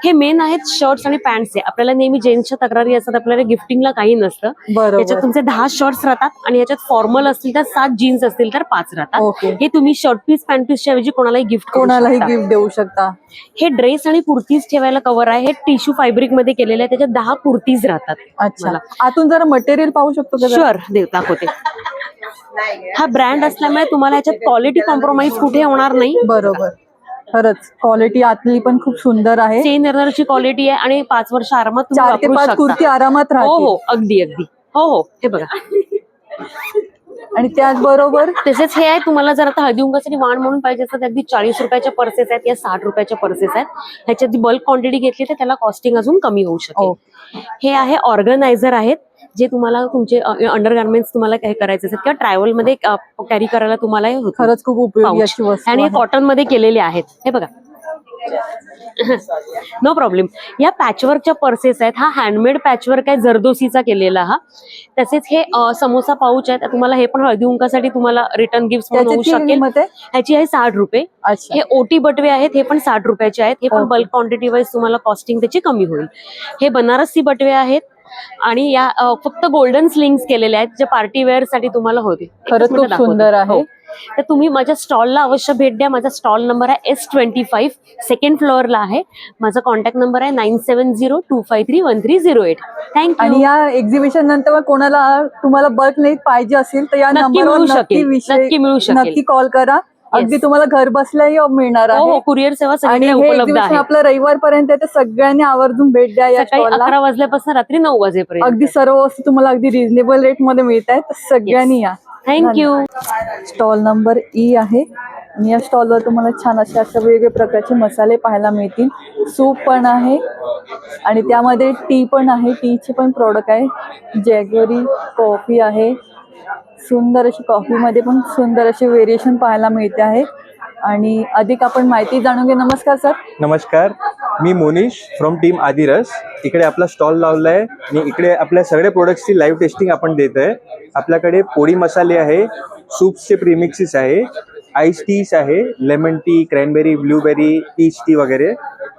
Speaker 14: हे मेन आहेत शर्ट्स आणि पॅन्ट्स आहे. आपल्याला नेहमी जेंट्सच्या तक्रारी असतात, आपल्याला गिफ्टिंगला काही नसतं.
Speaker 1: बरोबर.
Speaker 14: याच्यात तुमचे 10 शर्ट्स राहतात आणि याच्यात फॉर्मल असतील तर 7 जीन्स असतील तर 5 राहतात.
Speaker 1: ओके.
Speaker 14: हे तुम्ही शर्ट पीस पॅन्ट पीसच्या ऐवजी कोणालाही गिफ्ट
Speaker 1: कोणालाही गिफ्ट देऊ शकता.
Speaker 14: हे ड्रेस आणि कुर्तीज ठेवायला कव्हर आहे. हे टिश्यू फॅब्रिक मध्ये केलेलं आहे. त्याच्यात 10 कुर्तीज राहतात.
Speaker 1: अच्छा. आतून जरा मटेरियल पाहू शकतो का?
Speaker 14: शुअर दाखवते. हा ब्रँड असल्यामुळे तुम्हाला याच्यात क्वालिटी कॉम्प्रोमाइज कुठे होणार नाही.
Speaker 1: बरोबर. खरंच क्वालिटी आतली पण खूप सुंदर आहे.
Speaker 14: चेन एररची क्वालिटी आहे आणि 5 वर्ष आरामात तुम्ही
Speaker 1: 4 ते
Speaker 14: वापरू
Speaker 1: 5
Speaker 14: शकता.
Speaker 1: कुर्ती आरामात
Speaker 14: हो
Speaker 1: राहतील.
Speaker 14: हो अगदी अगदी. हो हे बघा.
Speaker 1: आणि त्याचबरोबर
Speaker 14: तसेच हे आहे, तुम्हाला जर आता हळदी कुंकासाठी वाण म्हणून पाहिजे असतं तर अगदी 40 रुपयाच्या पर्सेस आहेत या 60 रुपयाच्या पर्सेस आहेत. ह्याच्यात बल्क क्वांटिटी घेतली तर त्याला कॉस्टिंग अजून कमी होऊ शकेल. हे आहे ऑर्गनायझर आहेत जे तुम्हाला तुमचे अंडरगार्मेंट्स तुम्हाला काय करायचे असेल किंवा ट्रॅव्हल मध्ये कॅरी करायला तुम्हाला हे होतं.
Speaker 1: खरंच खूप उपयोगी अशी वस्तू
Speaker 14: आणि हे
Speaker 1: आहे.
Speaker 14: कॉटन मध्ये केलेले आहेत. हे बघा. No problem. या पॅचवर्कच्या पर्सेस आहेत. हा हँडमेड पॅचवर्क आहे, जरदोसीचा केलेला हा. तसेच हे समोसा पाऊच आहेत. तुम्हाला हे पण हळदी कुंकासाठी तुम्हाला रिटर्न गिफ्ट म्हणून होऊ शकेल. ह्याची आहे 60 रुपये. हे ओटी बटवे आहेत, हे पण 60 रुपयाचे आहेत. हे पण बल्क क्वांटिटी वाईज तुम्हाला कॉस्टिंग त्याची कमी होईल. हे बनारसी बटवे आहेत आणि या फक्त गोल्डन स्लिंग्स केलेले आहेत जे पार्टी वेअर साठी तुम्हाला होतील.
Speaker 1: खरंच खूप सुंदर आहे.
Speaker 14: तर तुम्ही माझ्या स्टॉलला अवश्य भेट द्या. माझा स्टॉल नंबर आहे S25 सेकंड फ्लोअरला आहे. माझा कॉन्टॅक्ट नंबर आहे 9702531308. थँक्यू.
Speaker 1: आणि या एक्झिबिशन नंतर कोणाला तुम्हाला बल्क नाही पाहिजे असेल तर या
Speaker 14: नक्की
Speaker 1: नंबरवर
Speaker 14: मिळू
Speaker 1: नक्की
Speaker 14: शकेल. नक्की मिळू शकेल.
Speaker 1: नक्की कॉल करा. अगदी तुम्हाला घर बसल्याही मिळणार
Speaker 14: हो
Speaker 1: आहे.
Speaker 14: कुरिअर सेवा
Speaker 1: आणि
Speaker 14: सगळीकडे
Speaker 1: हे
Speaker 14: उपलब्ध
Speaker 1: एक्झिबिशन
Speaker 14: आहे.
Speaker 1: आपलं रविवारपर्यंत आहे, तर सगळ्यांनी आवर्जून भेट द्या या
Speaker 14: सकाळी
Speaker 1: स्टॉलला.
Speaker 14: 11 वाजल्यापासून रात्री 9 वाजेपर्यंत.
Speaker 1: अगदी सर्व वस्तू तुम्हाला अगदी रिझनेबल रेट मध्ये मिळत आहेत, तर सगळ्यांनी या.
Speaker 14: थँक्यू.
Speaker 1: स्टॉल नंबर E आहे आणि या स्टॉलवर तुम्हाला छान अशा वेगवेगळ्या प्रकारचे मसाले पाहायला मिळतील. सूप पण आहे आणि त्यामध्ये टी पण आहे. टीचे पण प्रोडक्ट आहे. जॅगरी कॉफी आहे. सुंदर अशी कॉफीमध्ये पण सुंदर असे व्हेरिएशन पाहायला मिळते आहे. आणि अधिक आपण माहिती जाणून घे. नमस्कार सर.
Speaker 15: नमस्कार, मी मोनिश फ्रॉम टीम आदिरस. इकडे आपला स्टॉल लावला आहे आणि इकडे आपल्या सगळ्या प्रोडक्ट्सची लाईव्ह टेस्टिंग आपण देत आहे. आपल्याकडे पोळी मसाले आहे, सूप्सचे प्रीमिक्सेस आहे, आईस टीज आहे, lemon tea, cranberry, blueberry, peach tea वगैरे,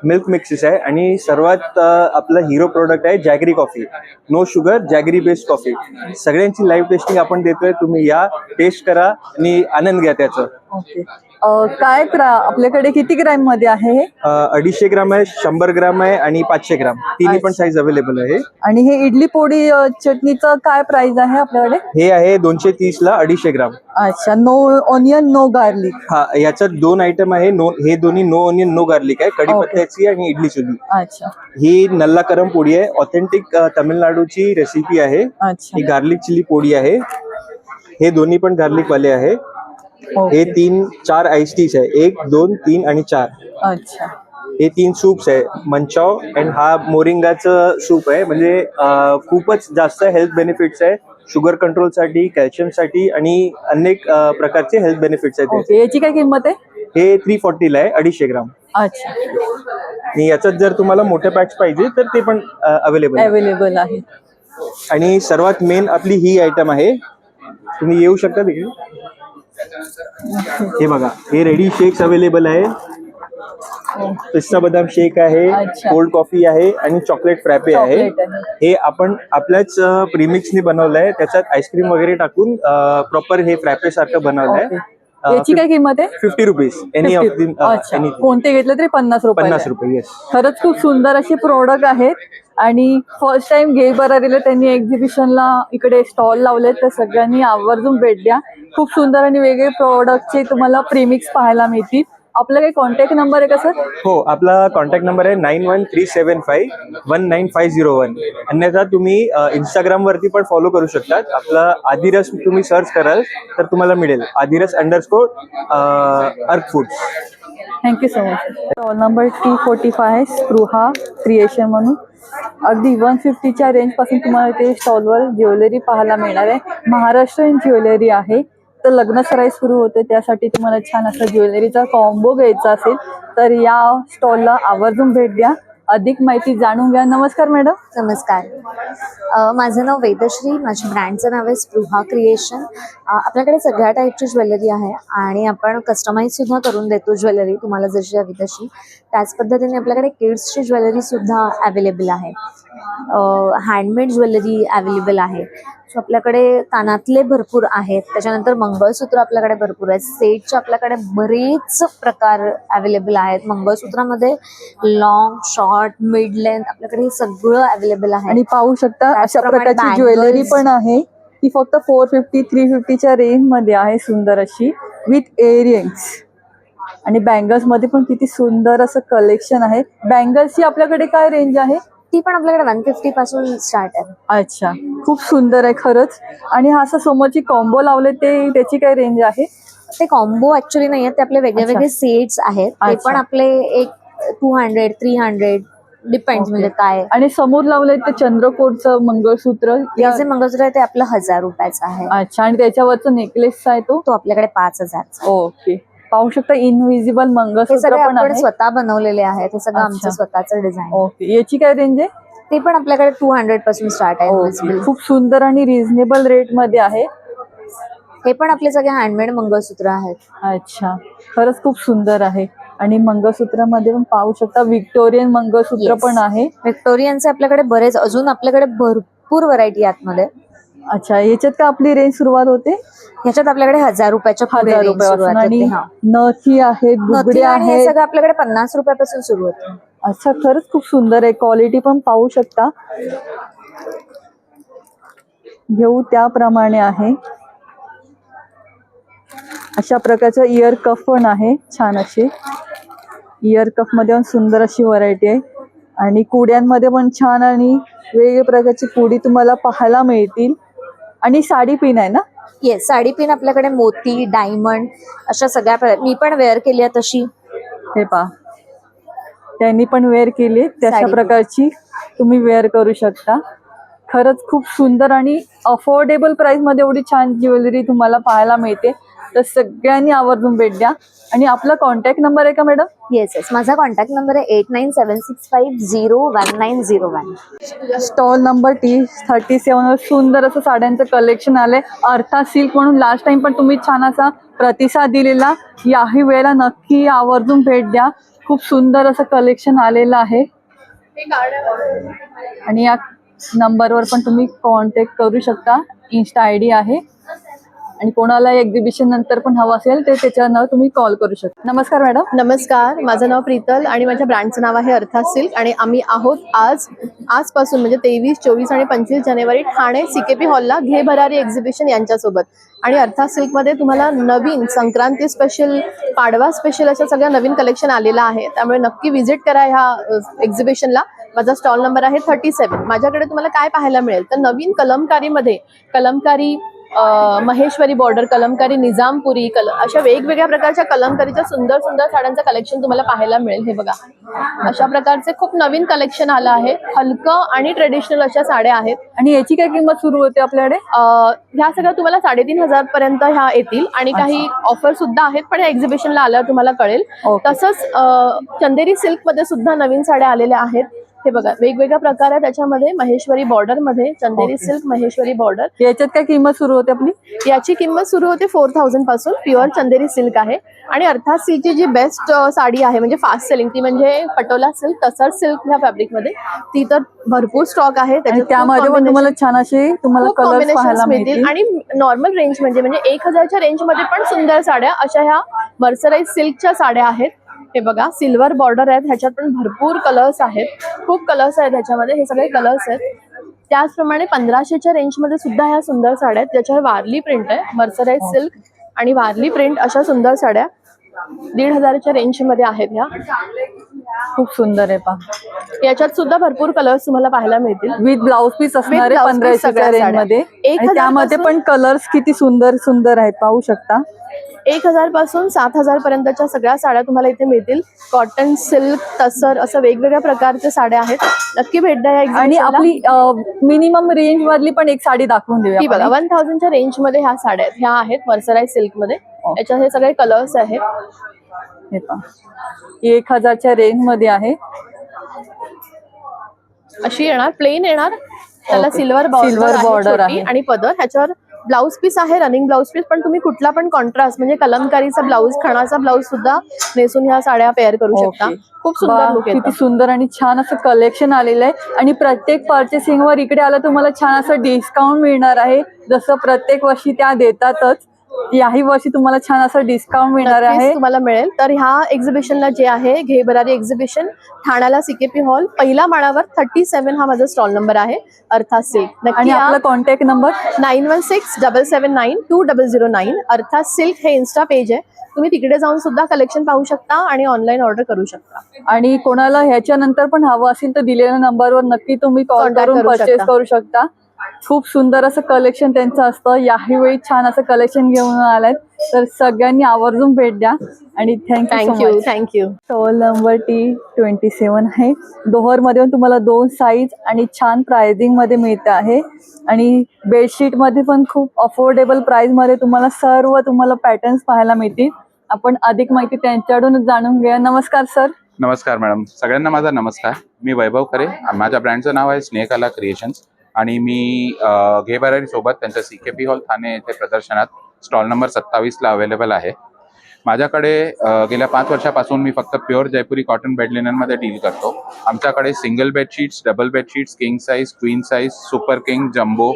Speaker 15: मिल्क मिक्सेस आहे आणि सर्वात आपला हिरो प्रोडक्ट आहे jaggery coffee. No sugar jaggery based coffee. सगळ्यांची लाईव्ह टेस्टिंग आपण देतोय. तुम्ही या, टेस्ट करा आणि आनंद घ्या त्याचा.
Speaker 1: ओके. काय आपल्याकडे किती ग्रॅम मध्ये आहे हे?
Speaker 15: 250 ग्राम आहे, 100 ग्राम आहे आणि 500 ग्राम. तिन्ही पण साईज अवेलेबल आहे.
Speaker 1: आणि हे इडली पोळी चटणीचं काय प्राइस आहे आपल्याकडे?
Speaker 15: हे आहे 230 ला 250 ग्राम.
Speaker 1: अच्छा. No onion no garlic.
Speaker 15: हा, याच्यात 2 आयटम आहे. हे दोन्ही नो ऑनियन नो गार्लिक आहे, कढीपत्त्याची आणि इडली चुली.
Speaker 1: अच्छा.
Speaker 15: ही नल्लाकरम पोळी आहे, ऑथेंटिक तामिळनाडूची रेसिपी आहे. ही गार्लिक चिली पोळी आहे. हे दोन्ही पण गार्लिक वाले आहे. हे 3-4 आईस टीज आहे, 1, 2, 3 आणि 4.
Speaker 1: अच्छा.
Speaker 15: हे 3 सूप्स आहे, मंचाव अँड हा मोरिंगाचं सूप आहे. म्हणजे खूपच जास्त हेल्थ बेनिफिट्स आहे. शुगर कंट्रोलसाठी, कॅल्शियमसाठी आणि अनेक प्रकारचे हेल्थ बेनिफिट्स आहेत
Speaker 1: ओके, याची काय किंमत आहे?
Speaker 15: हे 340 ला आहे, 250 ग्राम.
Speaker 1: अच्छा,
Speaker 15: आणि याच्यात जर तुम्हाला मोठे पॅक्स पाहिजे तर ते पण
Speaker 1: अवेलेबल आहे.
Speaker 15: आणि सर्वात मेन आपली ही आयटम आहे, तुम्ही येऊ शकता तिकडे. हे बघा, हे रेडी शेक्स अवेलेबल आहे. पिस्ता बदाम शेक आहे, कोल्ड कॉफी आहे आणि चॉकलेट फ्रॅपे आहे. हे आपण आपल्याच प्रीमिक्सने बनवलंय, त्याच्यात आईस्क्रीम वगैरे टाकून प्रॉपर हे फ्रॅपे सारखं बनवलंय.
Speaker 1: याची काय किंमत आहे?
Speaker 15: 50 रुपीज. Any of the.
Speaker 1: कोणते घेतले तरी 50 रुपये.
Speaker 15: 50 रुपये. येस.
Speaker 1: खरंच खूप सुंदर असे प्रोडक्ट आहेत. आणि फर्स्ट टाइम घे बरारीला त्यांनी एक्झिबिशनला इकडे स्टॉल लावले, तर सगळ्यांनी आवर्जून भेट द्या. खूप सुंदर आणि वेगळे प्रोडक्टचे तुम्हाला प्रीमिक्स पाहायला मिळतील. आपला काही कॉन्टॅक्ट नंबर आहे का सर?
Speaker 15: हो, आपला कॉन्टॅक्ट नंबर आहे 9137519501. अन्यथा तुम्ही इंस्टाग्राम वरती पण फॉलो करू शकतात. आपला आदिरस तुम्ही सर्च कराल तर तुम्हाला मिळेल, आदिरस__ अर्क foods.
Speaker 1: Thank you so much. Stall number T45 आहे, स्पृहा क्रिएशन म्हणून. अगदी 150च्या रेंजपासून तुम्हाला इथे स्टॉलवर ज्वेलरी पाहायला मिळणार आहे. महाराष्ट्रीयन ज्वेलरी आहे. तर लग्न सराई सुरू होते, त्यासाठी तुम्हाला छान असा ज्वेलरीचा कॉम्बो घ्यायचा असेल तर या स्टॉलला आवर्जून भेट द्या. अधिक माहिती जाणून घ्या. नमस्कार मॅडम.
Speaker 16: नमस्कार, माझं नाव वेदश्री, माझ्या ब्रँडचं नाव आहे स्पृहा क्रिएशन. आपल्याकडे सगळ्या टाईपची ज्वेलरी आहे आणि आपण कस्टमाइज सुद्धा करून देतो ज्वेलरी, तुम्हाला जशी हवी तशी. त्याच पद्धतीने आपल्याकडे किड्सची ज्वेलरी सुद्धा अवेलेबल आहे, हँडमेड ज्वेलरी अवेलेबल आहे. सो आपल्याकडे कानातले भरपूर आहेत, त्याच्यानंतर मंगळसूत्र आपल्याकडे भरपूर आहेत. सेटचे आपल्याकडे बरेच प्रकार अवेलेबल आहेत. मंगळसूत्रामध्ये लॉंग, शॉर्ट, मिड लेंथ आपल्याकडे हे सगळं अवेलेबल आहे.
Speaker 1: आणि पाहू शकता अशा प्रकारची ज्वेलरी पण आहे. ती फक्त 450-350च्या रेंज मध्ये आहे, सुंदर अशी विथ इयरिंग्स. आणि बँगल्स मध्ये पण किती सुंदर असं कलेक्शन आहे. बँगल्सची आपल्याकडे काय रेंज आहे?
Speaker 16: ती पण आपल्याकडे 150 पासून स्टार्ट आहे.
Speaker 1: अच्छा, खूप सुंदर आहे खरंच. आणि हा असं समोरची कॉम्बो लावले ते त्याची काय रेंज आहे?
Speaker 16: ते कॉम्बो ऍक्च्युअली नाही आहेत, ते आपले वेगळे वेगळे सेट्स आहेत. ते पण आपले एक 200-300 डिपेंड्स म्हणजे काय.
Speaker 1: आणि समोर लावलंय ते चंद्रकोरचं मंगळसूत्र,
Speaker 16: जे मंगळसूत्र आहे ते आपलं 1000 रुपयाचं आहे.
Speaker 1: अच्छा, आणि त्याच्यावरचं नेकलेस आहे तो
Speaker 16: आपल्याकडे 5000.
Speaker 1: ओके, पाहू शकता इनविजिबल मंगळसूत्र पण
Speaker 16: आपण
Speaker 1: आहे.
Speaker 16: स्वतः बनवलेले आहेत, हे सगळं आमचं स्वतःचं डिझाईन.
Speaker 1: ओके, याची काय रेंज आहे?
Speaker 16: ते पण आपल्याकडे 200 पासून स्टार्ट आहे.
Speaker 1: खूप सुंदर आणि रिझनेबल रेट मध्ये आहे.
Speaker 16: हे पण आपले सगळे हँडमेड मंगळसूत्र आहेत.
Speaker 1: अच्छा, खरंच खूप सुंदर आहे. आणि मंगळसूत्रामध्ये पण पाहू शकता व्हिक्टोरियन मंगळसूत्र पण आहे.
Speaker 16: व्हिक्टोरियनचे आपल्याकडे बरेच, अजून आपल्याकडे भरपूर व्हरायटी आतमध्ये.
Speaker 1: अच्छा, याच्यात का आपली रेंज सुरुवात होते?
Speaker 16: ह्याच्यात आपल्याकडे 1000 रुपयाच्या
Speaker 1: 1000 रुपयापासून. आणि नथी आहेत, बुगडे आहेत,
Speaker 16: सगळं आपल्याकडे 50 रुपयापासून सुरू होतं.
Speaker 1: अच्छा, खरंच खूप सुंदर आहे. क्वालिटी पण पाहू शकता, घेऊ त्याप्रमाणे आहे. अशा प्रकारचं इयर कफ पण आहे, छान अशी इयर कफ मध्ये पण सुंदर अशी व्हरायटी आहे. आणि कुड्यांमध्ये पण छान आणि वेगवेगळ्या प्रकारची कुडी तुम्हाला पाहायला मिळतील. आणि साडी पिन आहे ना?
Speaker 16: येस, साडी पिन आपल्याकडे मोती, डायमंड अशा सगळ्या, मी पण वेअर केली आहे तशी.
Speaker 1: हे पहा, त्यांनी पण वेअर केली, तशा प्रकारची तुम्ही वेअर करू शकता. खरंच खूप सुंदर आणि अफोर्डेबल प्राइस मध्ये एवढी छान ज्वेलरी तुम्हाला पाहायला मिळते. तर सगळ्यांनी आवर्जून भेट द्या. आणि आपला कॉन्टॅक्ट नंबर आहे का मॅडम?
Speaker 16: येस, माझा कॉन्टॅक्ट नंबर आहे 8976501901.
Speaker 1: स्टॉल नंबर T37 वर सुंदर असं साड्यांचं कलेक्शन आलंय. अर्था सिल्क म्हणून लास्ट टाइम पण तुम्ही छान असा प्रतिसाद दिलेला. याही वेळेला नक्की आवर्जून भेट द्या. खूप सुंदर असं कलेक्शन आलेलं आहे. आणि या नंबरवर पण तुम्ही कॉन्टॅक्ट करू शकता. इन्स्टा ID आहे. आणि कोणाला एक्झिबिशन नंतर पण हवं असेल तर त्याच्यावर तुम्ही कॉल करू शकता. नमस्कार मॅडम.
Speaker 17: नमस्कार, माझं नाव प्रीतल आणि माझ्या ब्रँडचं नाव आहे अर्था सिल्क. आणि आम्ही आहोत आजपासून म्हणजे 23, 24 आणि 25 जानेवारी ठाणे CKP हॉलला घे भरारी एक्झिबिशन यांच्यासोबत. आणि अर्था सिल्कमध्ये तुम्हाला नवीन संक्रांती स्पेशल, पाडवा स्पेशल अशा सगळ्या नवीन कलेक्शन आलेलं आहे. त्यामुळे नक्की व्हिजिट करा ह्या एक्झिबिशनला. माझा स्टॉल नंबर आहे 37. माझ्याकडे तुम्हाला काय पाहायला मिळेल तर नवीन कलमकारीमध्ये कलमकारी, महेश्वरी बॉर्डर कलमकारी, निजामपुरी अशा वेगवेगळ्या प्रकारच्या कलमकारीच्या सुंदर सुंदर साड्यांचं कलेक्शन तुम्हाला पाहायला मिळेल. हे बघा, अशा प्रकारचे खूप नवीन कलेक्शन आलं आहे. हलकं आणि ट्रेडिशनल अशा साड्या आहेत.
Speaker 1: आणि याची काय किंमत सुरू होते आपल्याकडे?
Speaker 17: ह्या सगळ्या तुम्हाला 3,500 पर्यंत ह्या येतील आणि काही ऑफर सुद्धा आहेत, पण एक्झिबिशनला आल्यावर तुम्हाला कळेल. तसंच चंदेरी सिल्क मध्ये सुद्धा नवीन साड्या आलेल्या आहेत. हे बघा, वेगवेगळ्या प्रकार आहे त्याच्यामध्ये. महेश्वरी बॉर्डर मध्ये चंदेरी सिल्क, महेश्वरी बॉर्डर.
Speaker 1: याच्यात काय किंमत सुरू होते आपली?
Speaker 17: याची किंमत सुरू होते 4,000 पासून. प्युअर चंदेरी सिल्क आहे. आणि अर्थात सिल्कची जी बेस्ट साडी आहे म्हणजे फास्ट सेलिंग, ती म्हणजे पटोला सिल्क, तसर सिल्क ह्या फॅब्रिक मध्ये. ती तर भरपूर स्टॉक आहे.
Speaker 1: त्यामध्ये पण तुम्हाला छान असे तुम्हाला कलर्स पाहायला मिळतील.
Speaker 17: आणि नॉर्मल रेंज म्हणजे 1,000च्या रेंज मध्ये पण सुंदर साड्या अशा ह्या मर्सराइज सिल्कच्या साड्या आहेत. हे बघा, सिल्वर बॉर्डर आहेत, ह्याच्यात पण भरपूर कलर्स आहेत. खूप कलर्स आहेत ह्याच्यामध्ये. हे सगळे कलर्स आहेत. त्याचप्रमाणे 1,500च्या रेंज मध्ये सुद्धा ह्या सुंदर साड्या आहेत ज्याच्यावर वारली प्रिंट आहे. मर्सराइज सिल्क आणि वारली प्रिंट अशा सुंदर साड्या 1,500च्या रेंज मध्ये आहेत. ह्या
Speaker 1: खूप सुंदर आहे पहा.
Speaker 17: याच्यात सुद्धा भरपूर कलर्स तुम्हाला पाहायला मिळतील.
Speaker 1: विथ ब्लाउज पीस असणार आहे 1,500च्या रेंज मध्ये. त्यामध्ये पण कलर्स किती सुंदर सुंदर आहेत पाहू शकता.
Speaker 17: 1,000 पासून 7,000 पर्यंतच्या सगळ्या साड्या तुम्हाला इथे मिळतील. कॉटन, सिल्क, तसर असं वेगवेगळ्या प्रकारच्या साड्या आहेत. नक्की भेट द्या.
Speaker 1: आणि आपली मिनिमम रेंज मधली पण एक साडी दाखवून देऊया.
Speaker 17: ती बघा, 1,000च्या रेंज मध्ये ह्या साड्या आहेत. ह्या आहेत मर्सराइज सिल्क मध्ये. याच्यात हे सगळे कलर्स आहेत.
Speaker 1: हे पहा, 1,000च्या रेंज मध्ये आहे.
Speaker 17: अशी येणार, प्लेन येणार. त्याला सिल्वर बॉर्डर आहे आणि पदर. ह्याच्यावर ब्लाउज पीस आहे, रनिंग ब्लाउज पीस. पण तुम्ही कुठला पण कॉन्ट्रास्ट म्हणजे कलमकारीचा ब्लाउज, खणाचा ब्लाउज सुद्धा नेसून ह्या साड्या पेअर करू शकता. खूप सुंदर लुक आहे.
Speaker 1: किती सुंदर आणि छान असं कलेक्शन आलेलं आहे. आणि प्रत्येक पर्चेसिंग वर इकडे आलं तुम्हाला छान असं डिस्काउंट मिळणार आहे. जसं प्रत्येक वर्षी त्या देतातच, याही वर्षी तुम्हाला छान असं डिस्काउंट मिळणार आहे.
Speaker 17: तुम्हाला मिळेल. तर ह्या एक्झिबिशनला जे आहे, घे भरारी एक्झिबिशन, ठाण्याला सीकेपी हॉल, पहिल्या माळावर 37 हा माझा स्टॉल नंबर आहे. अर्थात सिल्क.
Speaker 1: आणि आपला कॉन्टॅक्ट नंबर
Speaker 17: 9167792009. अर्थात सिल्क हे इन्स्टा पेज आहे. तुम्ही तिकडे जाऊन सुद्धा कलेक्शन पाहू शकता आणि ऑनलाईन ऑर्डर करू शकता.
Speaker 1: आणि कोणाला ह्याच्यानंतर पण हवं असेल तर दिलेल्या नंबरवर नक्की तुम्ही कॉल करून परचेस करू शकता. खूप सुंदर असं कलेक्शन त्यांचं असतं. याही वेळी छान असं कलेक्शन घेऊन आलात, तर सगळ्यांनी आवर्जून भेट द्या. आणि थँक्यू. स्टॉल नंबर T27 आहे. दोहर मध्ये तुम्हाला 2 साईज आणि छान प्राइसिंग मध्ये मिळते आहे. आणि बेडशीट मध्ये पण खूप अफोर्डेबल प्राइस मध्ये तुम्हाला सर्व तुम्हाला पॅटर्न्स पाहायला मिळतील. आपण अधिक माहिती त्यांच्याकडून जाणून घेऊया. नमस्कार सर.
Speaker 2: नमस्कार मॅडम. सगळ्यांना माझा नमस्कार. मी वैभव खरे. माझ्या ब्रँडचं नाव आहे स्नेहकला क्रिएशन्स. आणि मी घे भरारी सोबत त्यांच्या सीकेपी हॉल ठाणे येथे प्रदर्शनात स्टॉल नंबर 27ला अवेलेबल आहे. माझ्याकडे गेल्या 5 वर्षापासून मी फक्त प्युअर जयपुरी कॉटन बेड लिननमध्ये डील करतो. आमच्याकडे single bedsheets, double bedsheets, king size, queen size, super king, jumbo,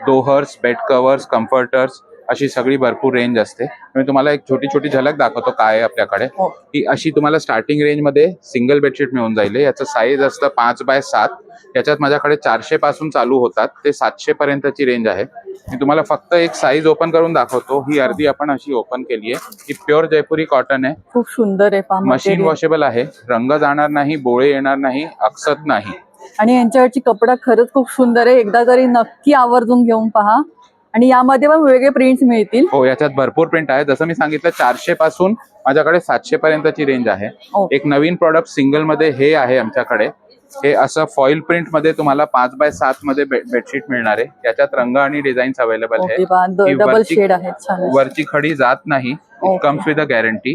Speaker 2: दोहर्स, बेड कवर्स, कम्फर्टर्स अशी सगळी भरपूर रेंज असते. मी तुम्हाला एक छोटी छोटी झलक दाखवतो काय आहे आपल्याकडे. ही अशी तुम्हाला स्टार्टिंग रेंजमध्ये सिंगल बेडशीट मिळून जाईल. याचं साईज असतं 5x7. याच्यात माझ्याकडे 400 पासून चालू होतात ते 700 पर्यंतची रेंज आहे. मी तुम्हाला फक्त एक साईज ओपन करून दाखवतो. ही अर्धी आपण अशी ओपन केली आहे. ही प्युअर जयपुरी कॉटन आहे.
Speaker 1: खूप सुंदर आहे.
Speaker 2: मशीन वॉशेबल आहे. रंग जाणार नाही, बोळे येणार नाही, अक्षत नाही.
Speaker 1: आणि यांच्यावरची कपडा खरंच खूप सुंदर आहे. एकदा तरी नक्की आवर्जून घेऊन पहा. आणि यामध्ये पण वेगळे प्रिंट्स मिळतील.
Speaker 2: हो, याच्यात भरपूर प्रिंट आहे. जसं मी सांगितलं 400 पासून माझ्याकडे 700 पर्यंतची रेंज आहे. एक नवीन प्रॉडक्ट सिंगल मध्ये हे आहे आमच्याकडे. हे असं फॉईल प्रिंट मध्ये तुम्हाला 5x7 मध्ये बेडशीट मिळणार आहे. याच्यात रंग आणि डिझाईन्स अवेलेबल आहे.
Speaker 1: डबल शेड आहे.
Speaker 2: वरची खडी जात नाही. Comes with a guarantee.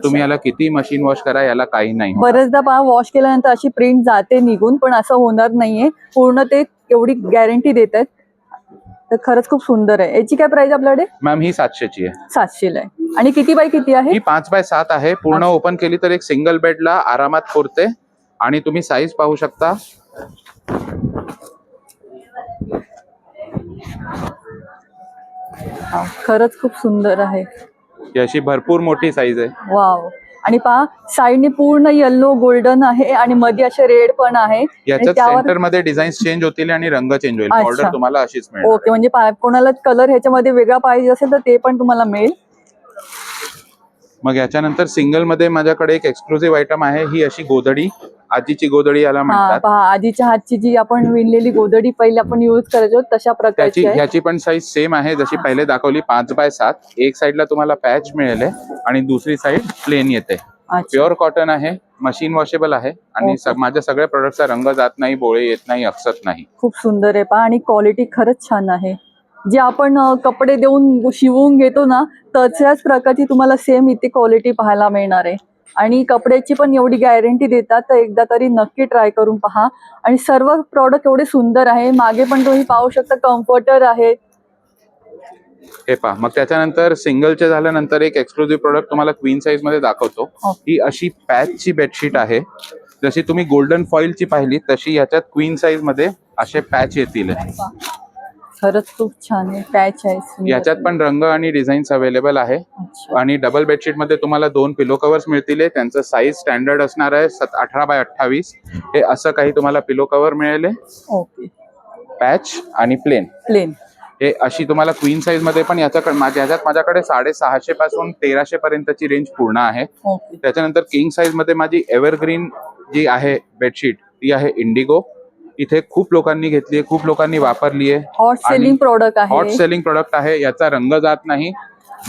Speaker 2: तुम्ही याला किती मशीन वॉश करा, याला काही नाही.
Speaker 1: बरेचदा पहा वॉश केल्यानंतर अशी प्रिंट जाते निघून, पण असं होणार नाहीये. पूर्ण ते एवढी गॅरंटी देत आहेत. तर खरंच खूप सुंदर आहे. याची काय प्राइस आपल्याकडे?
Speaker 2: मॅम ही 700ची आहे.
Speaker 1: 700 आहे. आणि किती बाय किती आहे?
Speaker 2: ही 5x7 आहे. पूर्ण ओपन केली तर एक सिंगल बेडला आरामात पुरते. आणि तुम्ही साईज पाहू शकता.
Speaker 1: खरंच खूप सुंदर आहे.
Speaker 2: ही अशी भरपूर मोठी साईज आहे.
Speaker 1: वाव. आणि पहा साईडने पूर्ण येल्लो गोल्डन आहे आणि मध्ये असे रेड पण आहे.
Speaker 2: याच्यात सेंटर मध्ये डिझाईन्स चेंज होतील आणि रंग चेंज होईल. ऑर्डर तुम्हाला अशीच मिळेल.
Speaker 1: ओके. म्हणजे कोणाला कलर ह्याच्यामध्ये वेगळा पाहिजे असेल तर ते पण तुम्हाला मिळेल.
Speaker 2: मग याच्यानंतर सिंगल मध्ये माझ्याकडे एक एक्सक्लुझिव्ह आयटम आहे. ही अशी गोधडी आजीची गोधडी याला
Speaker 1: हा
Speaker 2: म्हणतात.
Speaker 1: पहा, आजीच्या हातची जी आपण विणलेली गोधडी पहिले आपण युज करायचो तशा प्रकारची आहे.
Speaker 2: ह्याची पण साईज सेम आहे जशी पहिले दाखवली 5x7. एक साईडला तुम्हाला पॅच मिळेल आणि दुसरी साईड प्लेन येते. प्युअर कॉटन आहे, मशीन वॉशेबल आहे आणि माझ्या सगळ्या प्रोडक्टचा रंग जात नाही, बोळे येत नाही, अक्षत नाही.
Speaker 1: खूप सुंदर आहे पहा आणि क्वालिटी खरंच छान आहे. जे आपण कपडे देऊन शिवून घेतो ना तशाच प्रकारची तुम्हाला सेम इथे क्वालिटी पाहायला मिळणार आहे. आणि कपड्याची पण एवढी गॅरंटी देतात तर एकदा तरी नक्की ट्राय करून पहा. आणि सर्व प्रॉडक्ट एवढे सुंदर आहे. मागे पण तुम्ही पाहू शकता कम्फर्टर आहेत.
Speaker 2: हे पहा, मग त्याच्यानंतर सिंगलचे झाल्यानंतर एक एक्सक्लुझिव्ह प्रोडक्ट तुम्हाला क्वीन साईज मध्ये दाखवतो. ही अशी पॅचची बेडशीट आहे. जशी तुम्ही गोल्डन फॉइलची पाहिली तशी याच्यात क्वीन साईज मध्ये असे पॅच येतील.
Speaker 1: खरंच खूप छान आहे, पॅच आहे.
Speaker 2: याच्यात पण रंग आणि डिझाईन्स अवेलेबल आहे. आणि डबल बेडशीट मध्ये तुम्हाला 2 पिलो कव्हर्स मिळतील. त्यांचं साईज स्टँडर्ड असणार आहे 18x28. हे असं काही तुम्हाला पिलो कव्हर मिळेल.
Speaker 1: ओके.
Speaker 2: पॅच आणि प्लेन हे अशी तुम्हाला क्वीन साईज मध्ये पण याच्यात माझ्याकडे 650 पासून 1300 पर्यंतची रेंज पूर्ण आहे. त्याच्यानंतर किंग साईज मध्ये माझी एव्हरग्रीन जी आहे बेडशीट ती आहे इंडिगो. इथे खूप लोकांनी घेतली आहे, खूप लोकांनी वापरली आहे.
Speaker 1: हॉट सेलिंग प्रोडक्ट आहे.
Speaker 2: हॉट सेलिंग प्रोडक्ट आहे. याचा रंग जात नाही,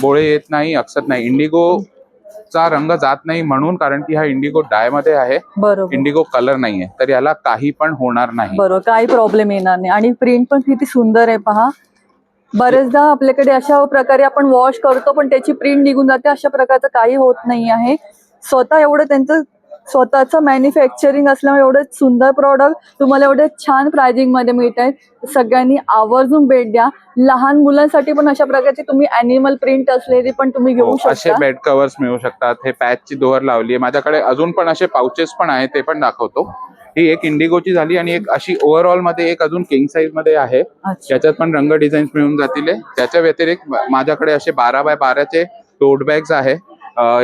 Speaker 2: बोळे येत नाही, अक्षत नाही. इंडिगोचा रंग जात नाही म्हणून, कारण की हा इंडिगो डाय मध्ये आहे, इंडिगो कलर नाहीये, तर याला काही पण होणार नाही.
Speaker 1: बरोबर, काही प्रॉब्लेम येणार नाही. आणि प्रिंट पण किती सुंदर आहे पहा. बरेचदा आपल्याकडे अशा प्रकारे आपण वॉश करतो पण त्याची प्रिंट निघून जाते. अशा प्रकारचं काही होत नाही आहे. स्वतः एवढं त्यांचं स्वतःचं मॅन्युफॅक्चरिंग असल्यामुळे एवढं सुंदर प्रॉडक्ट तुम्हाला एवढे छान प्राइसिंग मध्ये मिळत आहेत. सगळ्यांनी आवर्जून भेट द्या. लहान मुलांसाठी पण अशा प्रकारचे तुम्ही अॅनिमल प्रिंट असलेली पण तुम्ही घेऊ
Speaker 2: असे
Speaker 1: शकता.
Speaker 2: बेड कव्हर्स मिळू शकतात. हे पॅचची दोहर लावली आहे. माझ्याकडे अजून पण असे पाउचेस पण आहेत, ते पण दाखवतो. ही एक इंडिगोची झाली आणि एक अशी ओव्हरऑल मध्ये एक अजून किंग साईज मध्ये आहे. त्याच्यात पण रंग डिझाईन्स मिळून जातील. त्याच्या व्यतिरिक्त माझ्याकडे असे 12x12चे टोट बॅग्स आहे.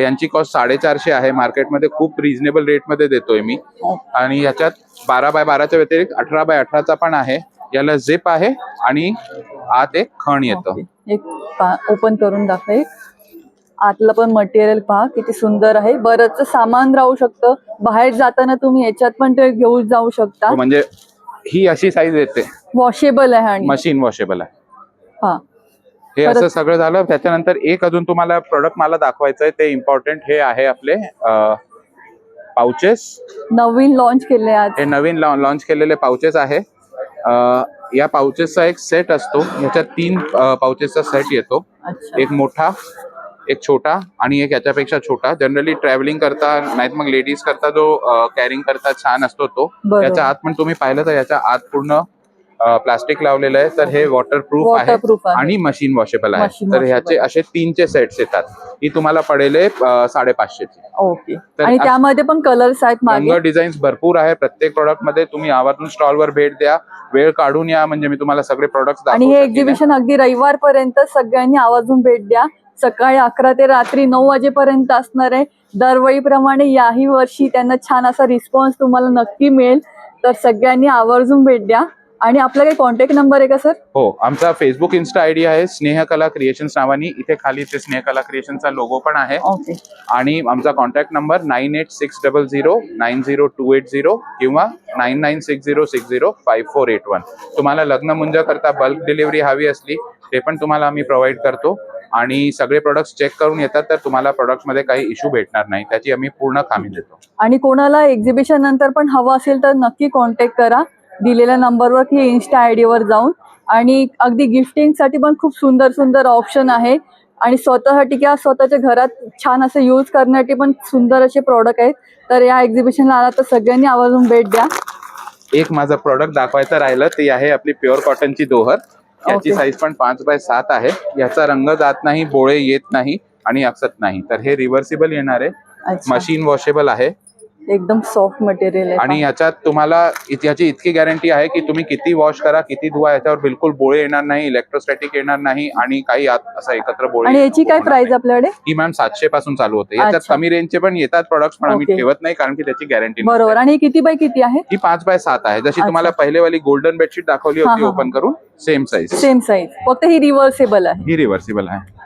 Speaker 2: यांची कॉस्ट 450 आहे. मार्केटमध्ये खूप रिझनेबल रेट मध्ये देतोय मी. आणि याच्यात 12x12च्या व्यतिरिक्त 18x18चा पण आहे. याला झिप आहे आणि आत एक खण येतं.
Speaker 1: एक ओपन करून दाखव. आतलं पण मटेरियल पहा किती सुंदर आहे. बरंच सामान राहू शकतं. बाहेर जाताना तुम्ही याच्यात पण ते घेऊन जाऊ शकता.
Speaker 2: म्हणजे ही अशी साईज येते,
Speaker 1: वॉशेबल आहे आणि
Speaker 2: मशीन वॉशेबल आहे.
Speaker 1: हा,
Speaker 2: हे असं सगळं झालं. त्याच्यानंतर एक अजून तुम्हाला प्रोडक्ट मला दाखवायचं आहे, ते इम्पॉर्टंट. हे आहे आपले पाउचेस.
Speaker 1: नवीन लॉन्च केले आज.
Speaker 2: हे नवीन लॉन्च केलेले पाउचेस आहे. या पाउचेसचा एक सेट असतो. याच्यात 3 पाउचेसचा सेट येतो. एक मोठा, एक छोटा आणि एक याच्यापेक्षा छोटा. जनरली ट्रॅव्हलिंग करता नाहीत मग लेडीज करता जो कॅरिंग करता छान असतो तो. याच्या आत पण तुम्ही पाहिलं तर याच्या आत पूर्ण प्लास्टिक लावलेलं आहे. तर हे वॉटरप्रूफ आहे आणि मशीन वॉशेबल आहे. तर ह्याचे असे 3चे सेट्स येतात. ही तुम्हाला पडेल 550 ची.
Speaker 1: ओके. आणि त्यामध्ये पण कलर्स आहेत,
Speaker 2: रंग डिझाईन्स भरपूर आहे प्रत्येक प्रोडक्ट मध्ये. तुम्ही आवर्जून स्टॉलवर भेट द्या, वेळ काढून या, म्हणजे मी तुम्हाला सगळे प्रोडक्ट्स दाखवू.
Speaker 1: आणि हे एक्झिबिशन अगदी रविवारपर्यंत सगळ्यांनी आवर्जून भेट द्या. सकाळी 11 ते रात्री 9 वाजेपर्यंत असणार आहे. दरवेळीप्रमाणे याही वर्षी त्यांना छान असा रिस्पॉन्स तुम्हाला नक्की मिळेल. तर सगळ्यांनी आवर्जून भेट द्या. आणि आपला काही कॉन्टॅक्ट नंबर आहे का सर?
Speaker 2: हो, आमचा फेसबुक इन्स्टा आयडी आहे स्नेहकला क्रिएशन्स नावानी. इथे खाली ते स्नेहकला क्रिएशनचा लोगो पण आहे. आणि आमचा कॉन्टॅक्ट नंबर 9860009028 किंवा 9960605481. तुम्हाला लग्न मुंज करता बल्क डिलिव्हरी हवी असली ते पण तुम्हाला आम्ही प्रोव्हाइड करतो. आणि सगळे प्रोडक्ट्स चेक करून येतात तर तुम्हाला प्रोडक्ट्स मध्ये काही इश्यू भेटणार नाही, त्याची आम्ही पूर्ण खात्री देतो.
Speaker 1: आणि कोणाला एक्झिबिशन नंतर पण हवं असेल तर नक्की कॉन्टॅक्ट करा दिलेल्या नंबरवर की इन्स्टा आयडी वर जाऊन. आणि अगदी गिफ्टिंग साठी पण खूप सुंदर सुंदर ऑप्शन आहे. आणि स्वतःसाठी किंवा स्वतःच्या घरात छान असं यूज करण्यासाठी पण सुंदर असे प्रॉडक्ट आहेत. तर या एक्झिबिशनला आला तर सगळ्यांनी आवर्जून भेट द्या.
Speaker 2: एक माझं प्रॉडक्ट दाखवायचं राहिलं ते आहे आपली प्युअर कॉटनची दोहर. याची साईज पण 5x7 आहे. याचा रंग जात नाही, बोळे येत नाही आणि अक्षत नाही. तर हे रिव्हर्सिबल येणार आहे, मशीन वॉशेबल आहे,
Speaker 1: एकदम सॉफ्ट मटेरियल आहे.
Speaker 2: आणि याच्यात तुम्हाला याची इतकी गॅरंटी आहे की तुम्ही किती वॉश करा, किती धुवा, याच्यावर बिलकुल बोळे येणार नाही, इलेक्ट्रोस्टॅटिक येणार नाही आणि काही असं एकत्र बोळे.
Speaker 1: आणि याची काय प्राइस आपल्याकडे?
Speaker 2: ही मॅम 700 पासून चालू होते. याच्यात कमी रेंजचे पण येतात प्रोडक्ट्स, पण आम्ही ठेवत नाही कारण की त्याची गॅरंटी.
Speaker 1: बरोबर. आणि किती बाय किती आहे?
Speaker 2: ही 5x7 आहे. जशी तुम्हाला पहिलेवाली गोल्डन बेडशीट दाखवली होती ओपन करून, सेम साईज.
Speaker 1: फक्त ही रिव्हर्सेबल आहे.
Speaker 2: ही रिव्हर्सिबल आहे.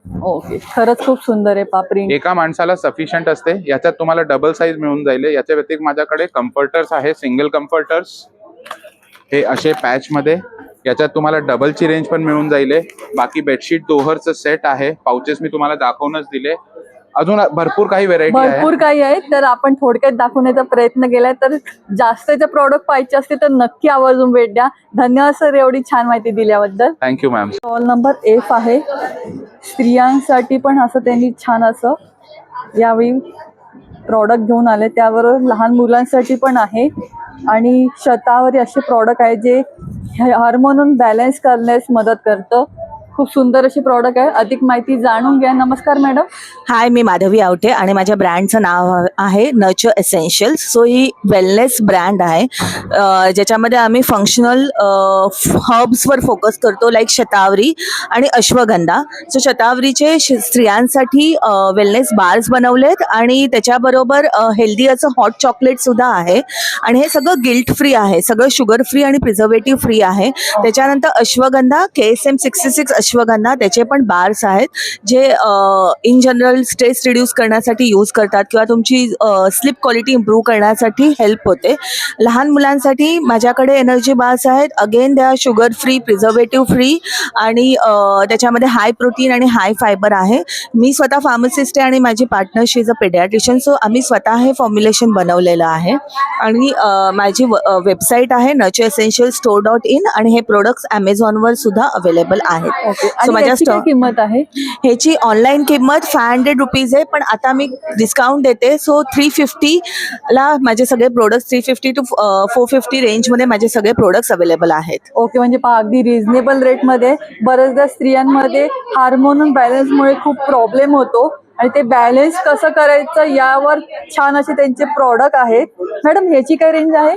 Speaker 1: ओके, खरंच खूप सुंदर आहे प्रिंट.
Speaker 2: एका माणसाला सफिशियंट असते. याच्यात तुम्हाला डबल साईज मिळून जाईल. याच्या व्यतिरिक्त माझ्याकडे कम्फर्टर्स आहे, सिंगल कम्फर्टर्स हे असे पॅच मध्ये. याच्यात तुम्हाला डबलची रेंज पण मिळून जाईल. बाकी बेडशीट दोहरचं सेट आहे. पाउचेस मी तुम्हाला दाखवूनच दिले. अजून भरपूर काही व्हेरायटी आहे.
Speaker 1: भरपूर काही आहे. तर आपण थोडक्यात दाखवण्याचा प्रयत्न केलाय. तर जास्तचे प्रोडक्ट पाहिजे असते तर नक्की आवर्जून भेट द्या. धन्यवाद सर एवढी छान माहिती दिल्याबद्दल.
Speaker 2: Thank you ma'am.
Speaker 1: Stall number F आहे. स्त्रियांसाठी पण असं त्यांनी छान असं यावेळी प्रॉडक्ट घेऊन आले. त्याबरोबर लहान मुलांसाठी पण आहे आणि शतावरी असे प्रॉडक्ट आहे जे हार्मोन बॅलन्स करण्यास मदत करतं. खूप सुंदर असे प्रॉडक्ट आहे. अधिक माहिती जाणून घ्या. नमस्कार मॅडम.
Speaker 18: हाय, मी माधवी आवटे आणि माझ्या ब्रँडचं नाव आहे नर्चर एसेन्शियल्स. सो ही वेलनेस ब्रँड आहे ज्याच्यामध्ये आम्ही फंक्शनल हर्ब्सवर फोकस करतो, लाईक शतावरी आणि अश्वगंधा. सो शतावरीचे स्त्रियांसाठी वेलनेस बार्स बनवलेत आणि त्याच्याबरोबर हेल्दी असं हॉट चॉकलेट सुद्धा आहे आणि हे सगळं गिल्ट फ्री आहे, सगळं शुगर फ्री आणि प्रिझर्वेटिव्ह फ्री आहे. त्याच्यानंतर अश्वगंधा KSM 66 अश्वगंधा, त्याचे पण बार्स आहेत जे इन जनरल स्ट्रेस रिड्यूस करण्यासाठी यूज करतात किंवा तुमची स्लीप क्वालिटी इम्प्रूव्ह करण्यासाठी हेल्प होते. लहान मुलांसाठी माझ्याकडे एनर्जी बार्स आहेत. अगेन त्या शुगर फ्री, प्रिझर्वेटिव्ह फ्री आणि त्याच्यामध्ये हाय प्रोटीन आणि हाय फायबर आहे. मी स्वतः फार्मासिस्ट आहे आणि माझी partner she is a paediatrician. So आम्ही स्वतः हे फॉर्म्युलेशन बनवलेलं आहे आणि माझी वेबसाईट आहे nurtureessentialstore.in आणि हे प्रोडक्ट्स Amazonवर सुद्धा अवेलेबल आहेत.
Speaker 1: आणि याची काय किंमत आहे?
Speaker 18: ह्याची ऑनलाईन किंमत 500 रुपीज आहे, पण आता मी डिस्काउंट देते. सो 350 ला माझे सगळे प्रोडक्ट्स 350 to 450 रेंजमध्ये माझे सगळे प्रोडक्ट्स अवेलेबल आहेत.
Speaker 1: ओके, म्हणजे अगदी रिझनेबल रेटमध्ये. बऱ्याचदा स्त्रियांमध्ये हार्मोन बॅलन्समुळे खूप प्रॉब्लेम होतो आणि ते बॅलन्स कसं करायचं यावर छान असे त्यांचे प्रॉडक्ट आहेत. मॅडम ह्याची काय रेंज आहे?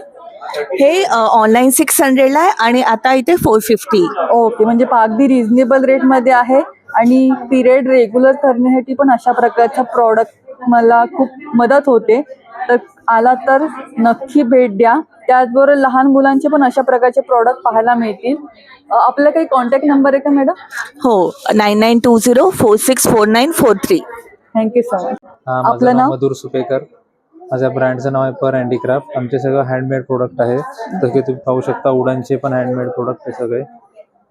Speaker 18: हे ऑनलाईन 600 ला आहे आणि आता इथे 450.
Speaker 1: ओके, म्हणजे अगदी रिझनेबल रेटमध्ये आहे आणि पिरियड रेग्युलर करण्यासाठी पण अशा प्रकारचा प्रॉडक्ट मला खूप मदत होते. तर आला तर नक्की भेट द्या. त्याचबरोबर लहान मुलांचे पण अशा प्रकारचे प्रॉडक्ट पाहायला मिळतील. आपला काही कॉन्टॅक्ट नंबर आहे का मॅडम?
Speaker 18: हो, 9920464943.
Speaker 1: Thank you so much.
Speaker 19: आपलं नाव मधुर सुपेकर. माझ्या ब्रँडचं नाव आहे पर हँडीक्राफ्ट. आमचे सगळं हँडमेड प्रोडक्ट आहे. जसं की तुम्ही पाहू शकता वुडनचे पण हँडमेड प्रोडक्ट आहे सगळे.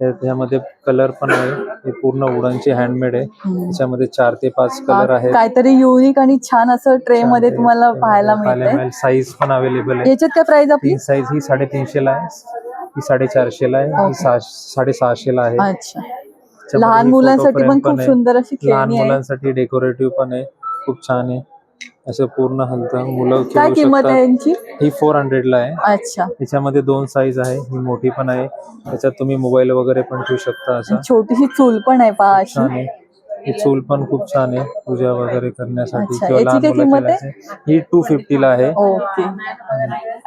Speaker 19: त्याच्यामध्ये कलर पण आहे, हे पूर्ण वुडनचे हँडमेड आहे. त्याच्यामध्ये 4 ते 5 कलर आहेत.
Speaker 1: काहीतरी युनिक आणि छान असं ट्रे मध्ये तुम्हाला पाहायला मिळते.
Speaker 19: साईज पण अवेलेबल आहे.
Speaker 1: याच्यात काय प्राइस आपली?
Speaker 19: ही साईज ही 350 ला आहे, ही 450 ला आहे, ही 650 ला आहे.
Speaker 1: अच्छा, लहान मुलांसाठी पण खूप सुंदर अशी खेळणी आहे.
Speaker 19: लहान मुलांसाठी डेकोरेटिव्ह पण आहे, खूप छान आहे. असं पूर्ण हलतं, मुलं
Speaker 1: काय
Speaker 19: खेळू
Speaker 1: किंमत आहे
Speaker 19: शकतात.
Speaker 1: यांची?
Speaker 19: ही 400 ला आहे.
Speaker 1: अच्छा,
Speaker 19: त्याच्यामध्ये 2 साईज आहे, ही मोठी पण आहे. त्याच्यात तुम्ही मोबाईल वगैरे पण ठेवू शकता. असं
Speaker 1: छोटीशी चूल पण आहे पहा अशी.
Speaker 19: छान आहे. ही चूल पण खूप छान आहे पूजा वगैरे करण्यासाठी
Speaker 1: अच्छा,
Speaker 19: किंवा
Speaker 1: याची
Speaker 19: लहान
Speaker 1: काय
Speaker 19: मुलं
Speaker 1: किंमत आहे?
Speaker 19: खेळायचे. ही 250 ला आहे.
Speaker 1: ओके,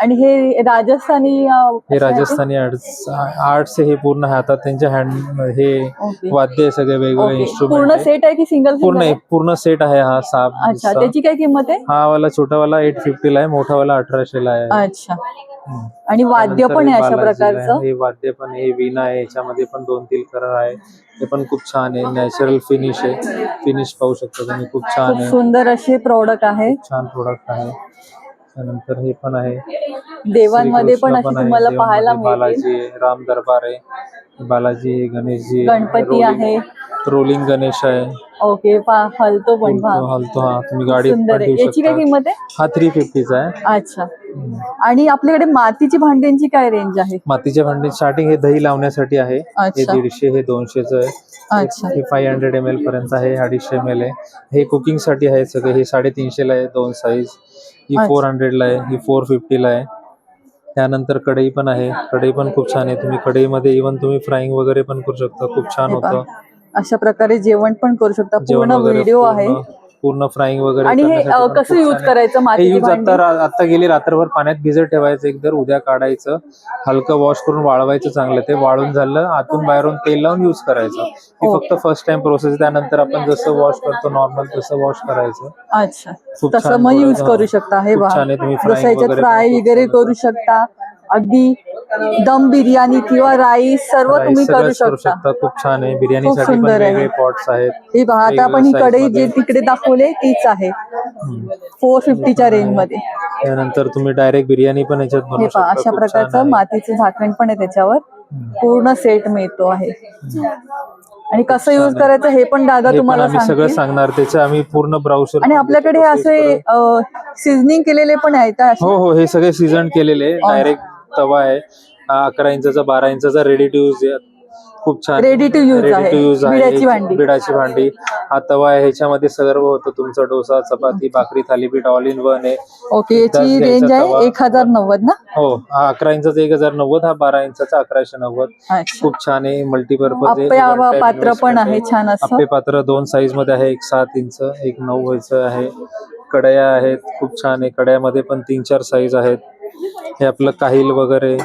Speaker 1: आणि हे राजस्थानी
Speaker 19: हे राजस्थानी आर्ट्स हे पूर्ण हातात त्यांचे हँड हे
Speaker 1: ओके.
Speaker 19: वाद्य आहे सगळे वेगवेगळे
Speaker 1: ओके.
Speaker 19: इन्स्ट्रुमेंट
Speaker 1: पूर्ण सेट आहे की सिंगल?
Speaker 19: पूर्ण सेट आहे हा साप.
Speaker 1: अच्छा, त्याची काय किंमत आहे?
Speaker 19: हा वाला छोटावाला 850 ला आहे, मोठावाला 1800 ला आहे.
Speaker 1: अच्छा, आणि वाद्य पण आहे अशा प्रकारचं.
Speaker 19: हे वाद्य पण आहे, वीणा आहे, याच्यामध्ये पण 2-3 कलर आहे. हे पण खूप छान आहे, नॅचरल फिनिश आहे. फिनिश पाहू शकता तुम्ही, खूप छान
Speaker 1: खूप
Speaker 19: आहे.
Speaker 1: सुंदर असे प्रॉडक्ट आहे.
Speaker 19: छान प्रोडक्ट आहे. त्यानंतर हे पण आहे,
Speaker 1: देवांमध्ये पण असे
Speaker 19: श्रीकृष्ण
Speaker 1: तुम्हाला
Speaker 19: आहे,
Speaker 1: पाहायला
Speaker 19: देवांमध्ये
Speaker 1: मिळतील.
Speaker 19: बालाजी आहे, राम दरबार आहे, बालाजी आहे, गणेशजी आहे,
Speaker 1: गणपती आहे.
Speaker 19: रोलिंग गणेश आहे.
Speaker 1: ओके, हलतो पण
Speaker 19: हलतो हा, तुम्ही गाडीत
Speaker 1: सुंदर
Speaker 19: पण
Speaker 1: आहे.
Speaker 19: ठेवू
Speaker 1: याची काय
Speaker 19: शकता.
Speaker 1: किंमत आहे?
Speaker 19: हा 350 चा आहे.
Speaker 1: अच्छा, आणि आपल्याकडे मातीची भांड्यांची काय रेंज आहे?
Speaker 19: मातीच्या भांडी स्टार्टिंग हे दही लावण्यासाठी आहे, हे
Speaker 1: अच्छा.
Speaker 19: 150, हे 200 आहे.
Speaker 1: अच्छा,
Speaker 19: हे 500 ml पर्यंत आहे, 250 ml आहे. हे कुकिंग साठी आहे सगळे. हे 350 ला आहे, 2 साईज. ही
Speaker 1: अच्छा.
Speaker 19: 400 ला आहे, ही 450 ला आहे. त्यानंतर कढई पण आहे, कढई पण खूप छान आहे. तुम्ही कढईमध्ये इव्हन तुम्ही फ्राईंग वगैरे पण करू शकता, खूप छान होतं.
Speaker 1: अशा प्रकारे जेवण पण करू शकता.
Speaker 19: जेवण
Speaker 1: पूर्ण
Speaker 19: वगैरे
Speaker 1: व्हिडिओ आहे.
Speaker 19: पूर्ण फ्राईंग वगैरे
Speaker 1: आणि हे
Speaker 19: करण्यासाठी पण
Speaker 1: कसं
Speaker 19: खूप
Speaker 1: यूज
Speaker 19: छान आहे.
Speaker 1: करायचं
Speaker 19: हे
Speaker 1: मातीची
Speaker 19: यूज
Speaker 1: भांडी?
Speaker 19: आता गेली रात्रभर पाण्यात भिजत ठेवायचं, एकदर उद्या काढायचं, हलकं वॉश करून वाळवायचं चांगलं. ते वाळून झालं, आतून बाहेरून तेल लावून यूज करायचं. ही फक्त फर्स्ट टाइम प्रोसेस. त्यानंतर आपण जसं वॉश करतो नॉर्मल तसं वॉश करायचं.
Speaker 1: अच्छा,
Speaker 19: खूप
Speaker 1: तसं
Speaker 19: छान
Speaker 1: मग
Speaker 19: product
Speaker 1: यूज
Speaker 19: आहे.
Speaker 1: करू शकता. हे
Speaker 19: खूप
Speaker 1: बघा,
Speaker 19: छान आहे. तुम्ही
Speaker 1: जसं
Speaker 19: frying
Speaker 1: याच्यात
Speaker 19: वगैरे
Speaker 1: फ्राय
Speaker 19: पण खूप
Speaker 1: वगैरे
Speaker 19: छान
Speaker 1: करू शकता. अगदी दम बिर्याणी किंवा राईस सर्व
Speaker 19: Rice
Speaker 1: तुम्ही करू
Speaker 19: सगळंच करू
Speaker 1: शकता.
Speaker 19: शकता. खूप छान आहे.
Speaker 1: खूप
Speaker 19: बिर्याणीसाठी पण
Speaker 1: सुंदर आहे.
Speaker 19: वेगळे पॉट्स आहेत.
Speaker 1: ही पहा आता आपण ही
Speaker 19: वेगवेगळ्या
Speaker 1: कढई
Speaker 19: size
Speaker 1: जे
Speaker 19: मध्ये.
Speaker 1: तिकडे दाखवले तीच आहे 450च्या रेंज मध्ये.
Speaker 19: त्यानंतर तुम्ही डायरेक्ट बिर्याणी पण याच्यात
Speaker 1: हे
Speaker 19: बनवू
Speaker 1: पहा
Speaker 19: शकता.
Speaker 1: अशा
Speaker 19: खूप छान
Speaker 1: प्रकारचं
Speaker 19: आहे.
Speaker 1: मातीचं झाकण पण आहे त्याच्यावर. पूर्ण सेट मिळतो आहे. आणि कसं यूज करायचं हे पण दादा
Speaker 19: हे पण
Speaker 1: तुम्हाला
Speaker 19: आम्ही सगळं
Speaker 1: सांगतील.
Speaker 19: सांगणार. त्याचं आम्ही पूर्ण ब्राउशर.
Speaker 1: आणि आपल्याकडे असे सिझनिंग केलेले पण आहेत का असे?
Speaker 19: हो हो, हे सगळे सीझन केलेले. डायरेक्ट तवा आहे. 11 इंचाचा 12 इंचाचा रेडी टू यूज आहे. खूप छान
Speaker 1: Ready to use
Speaker 19: रेडी
Speaker 1: आहे.
Speaker 19: टू यूज आहे.
Speaker 1: बिडाची भांडी.
Speaker 19: बिडाची भांडी. हा तवा आहे. ह्याच्यामध्ये सर्व होतं तुमचं डोसा, चपाती, भाकरी, थालीपीठ ऑल इन वन आहे.
Speaker 1: ओके,
Speaker 19: एकदाच
Speaker 1: याची
Speaker 19: घ्यायचा
Speaker 1: रेंज आहे
Speaker 19: तवा.
Speaker 1: 1090 ना?
Speaker 19: हो, हा 11 इंचाचा 1090, हा 12 इंचाचा 1190.
Speaker 1: अच्छा.
Speaker 19: खूप छान आहे. मल्टीपर्पज
Speaker 1: आप्पे पात्र पण आहे छान असं.
Speaker 19: आप्पे पात्र 2 साईज मध्ये आहे. एक 7 इंच, एक 9 इंच आहे. कढया आहेत. खूप छान आहे. कढयामध्ये पण 3-4 साईज आहेत. हे आपलं काहील वगैरे,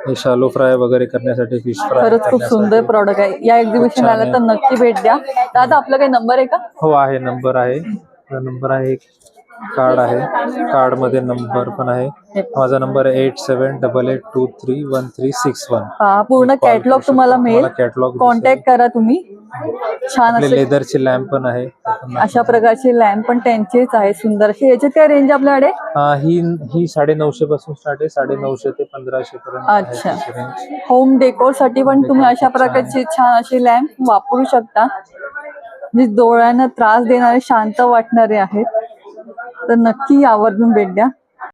Speaker 19: हे शालो फ्राय वगैरे करण्यासाठी, फिश फ्राय
Speaker 1: खरंच खूप सुंदर प्रॉडक्ट आहे. या एक्झिबिशन
Speaker 19: छान
Speaker 1: आला
Speaker 19: आहे.
Speaker 1: तर नक्की भेट द्या. दादा आपला काही नंबर आहे का?
Speaker 19: हो आहे, नंबर आहे. नंबर आहे, एक कार्ड आहे. कार्ड मध्ये नंबर पण आहे. माझा नंबर आहे 8788231361.
Speaker 1: पूर्ण कॅटलॉग तुम्हाला मिळेल.
Speaker 19: कॅटलॉग
Speaker 1: कॉन्टॅक्ट करा तुम्ही. छान असे
Speaker 19: लेदरचे लॅम्प पण आहे.
Speaker 1: अशा प्रकारचे लॅम्प पण त्यांचेच आहे सुंदर असे. याच्यात काय रेंज आपल्याकडे?
Speaker 19: ही 950 पासून स्टार्ट आहे. 950 ते 1500 पर्यंत आहे
Speaker 1: अच्छा.
Speaker 19: त्याची range.
Speaker 1: होम डेकोर साठी पण तुम्ही अशा प्रकारचे छान असे लॅम्प वापरू शकता. जे डोळ्यांना त्रास देणारे, शांत वाटणारे आहेत. तर नक्की आवर्जून भेट द्या.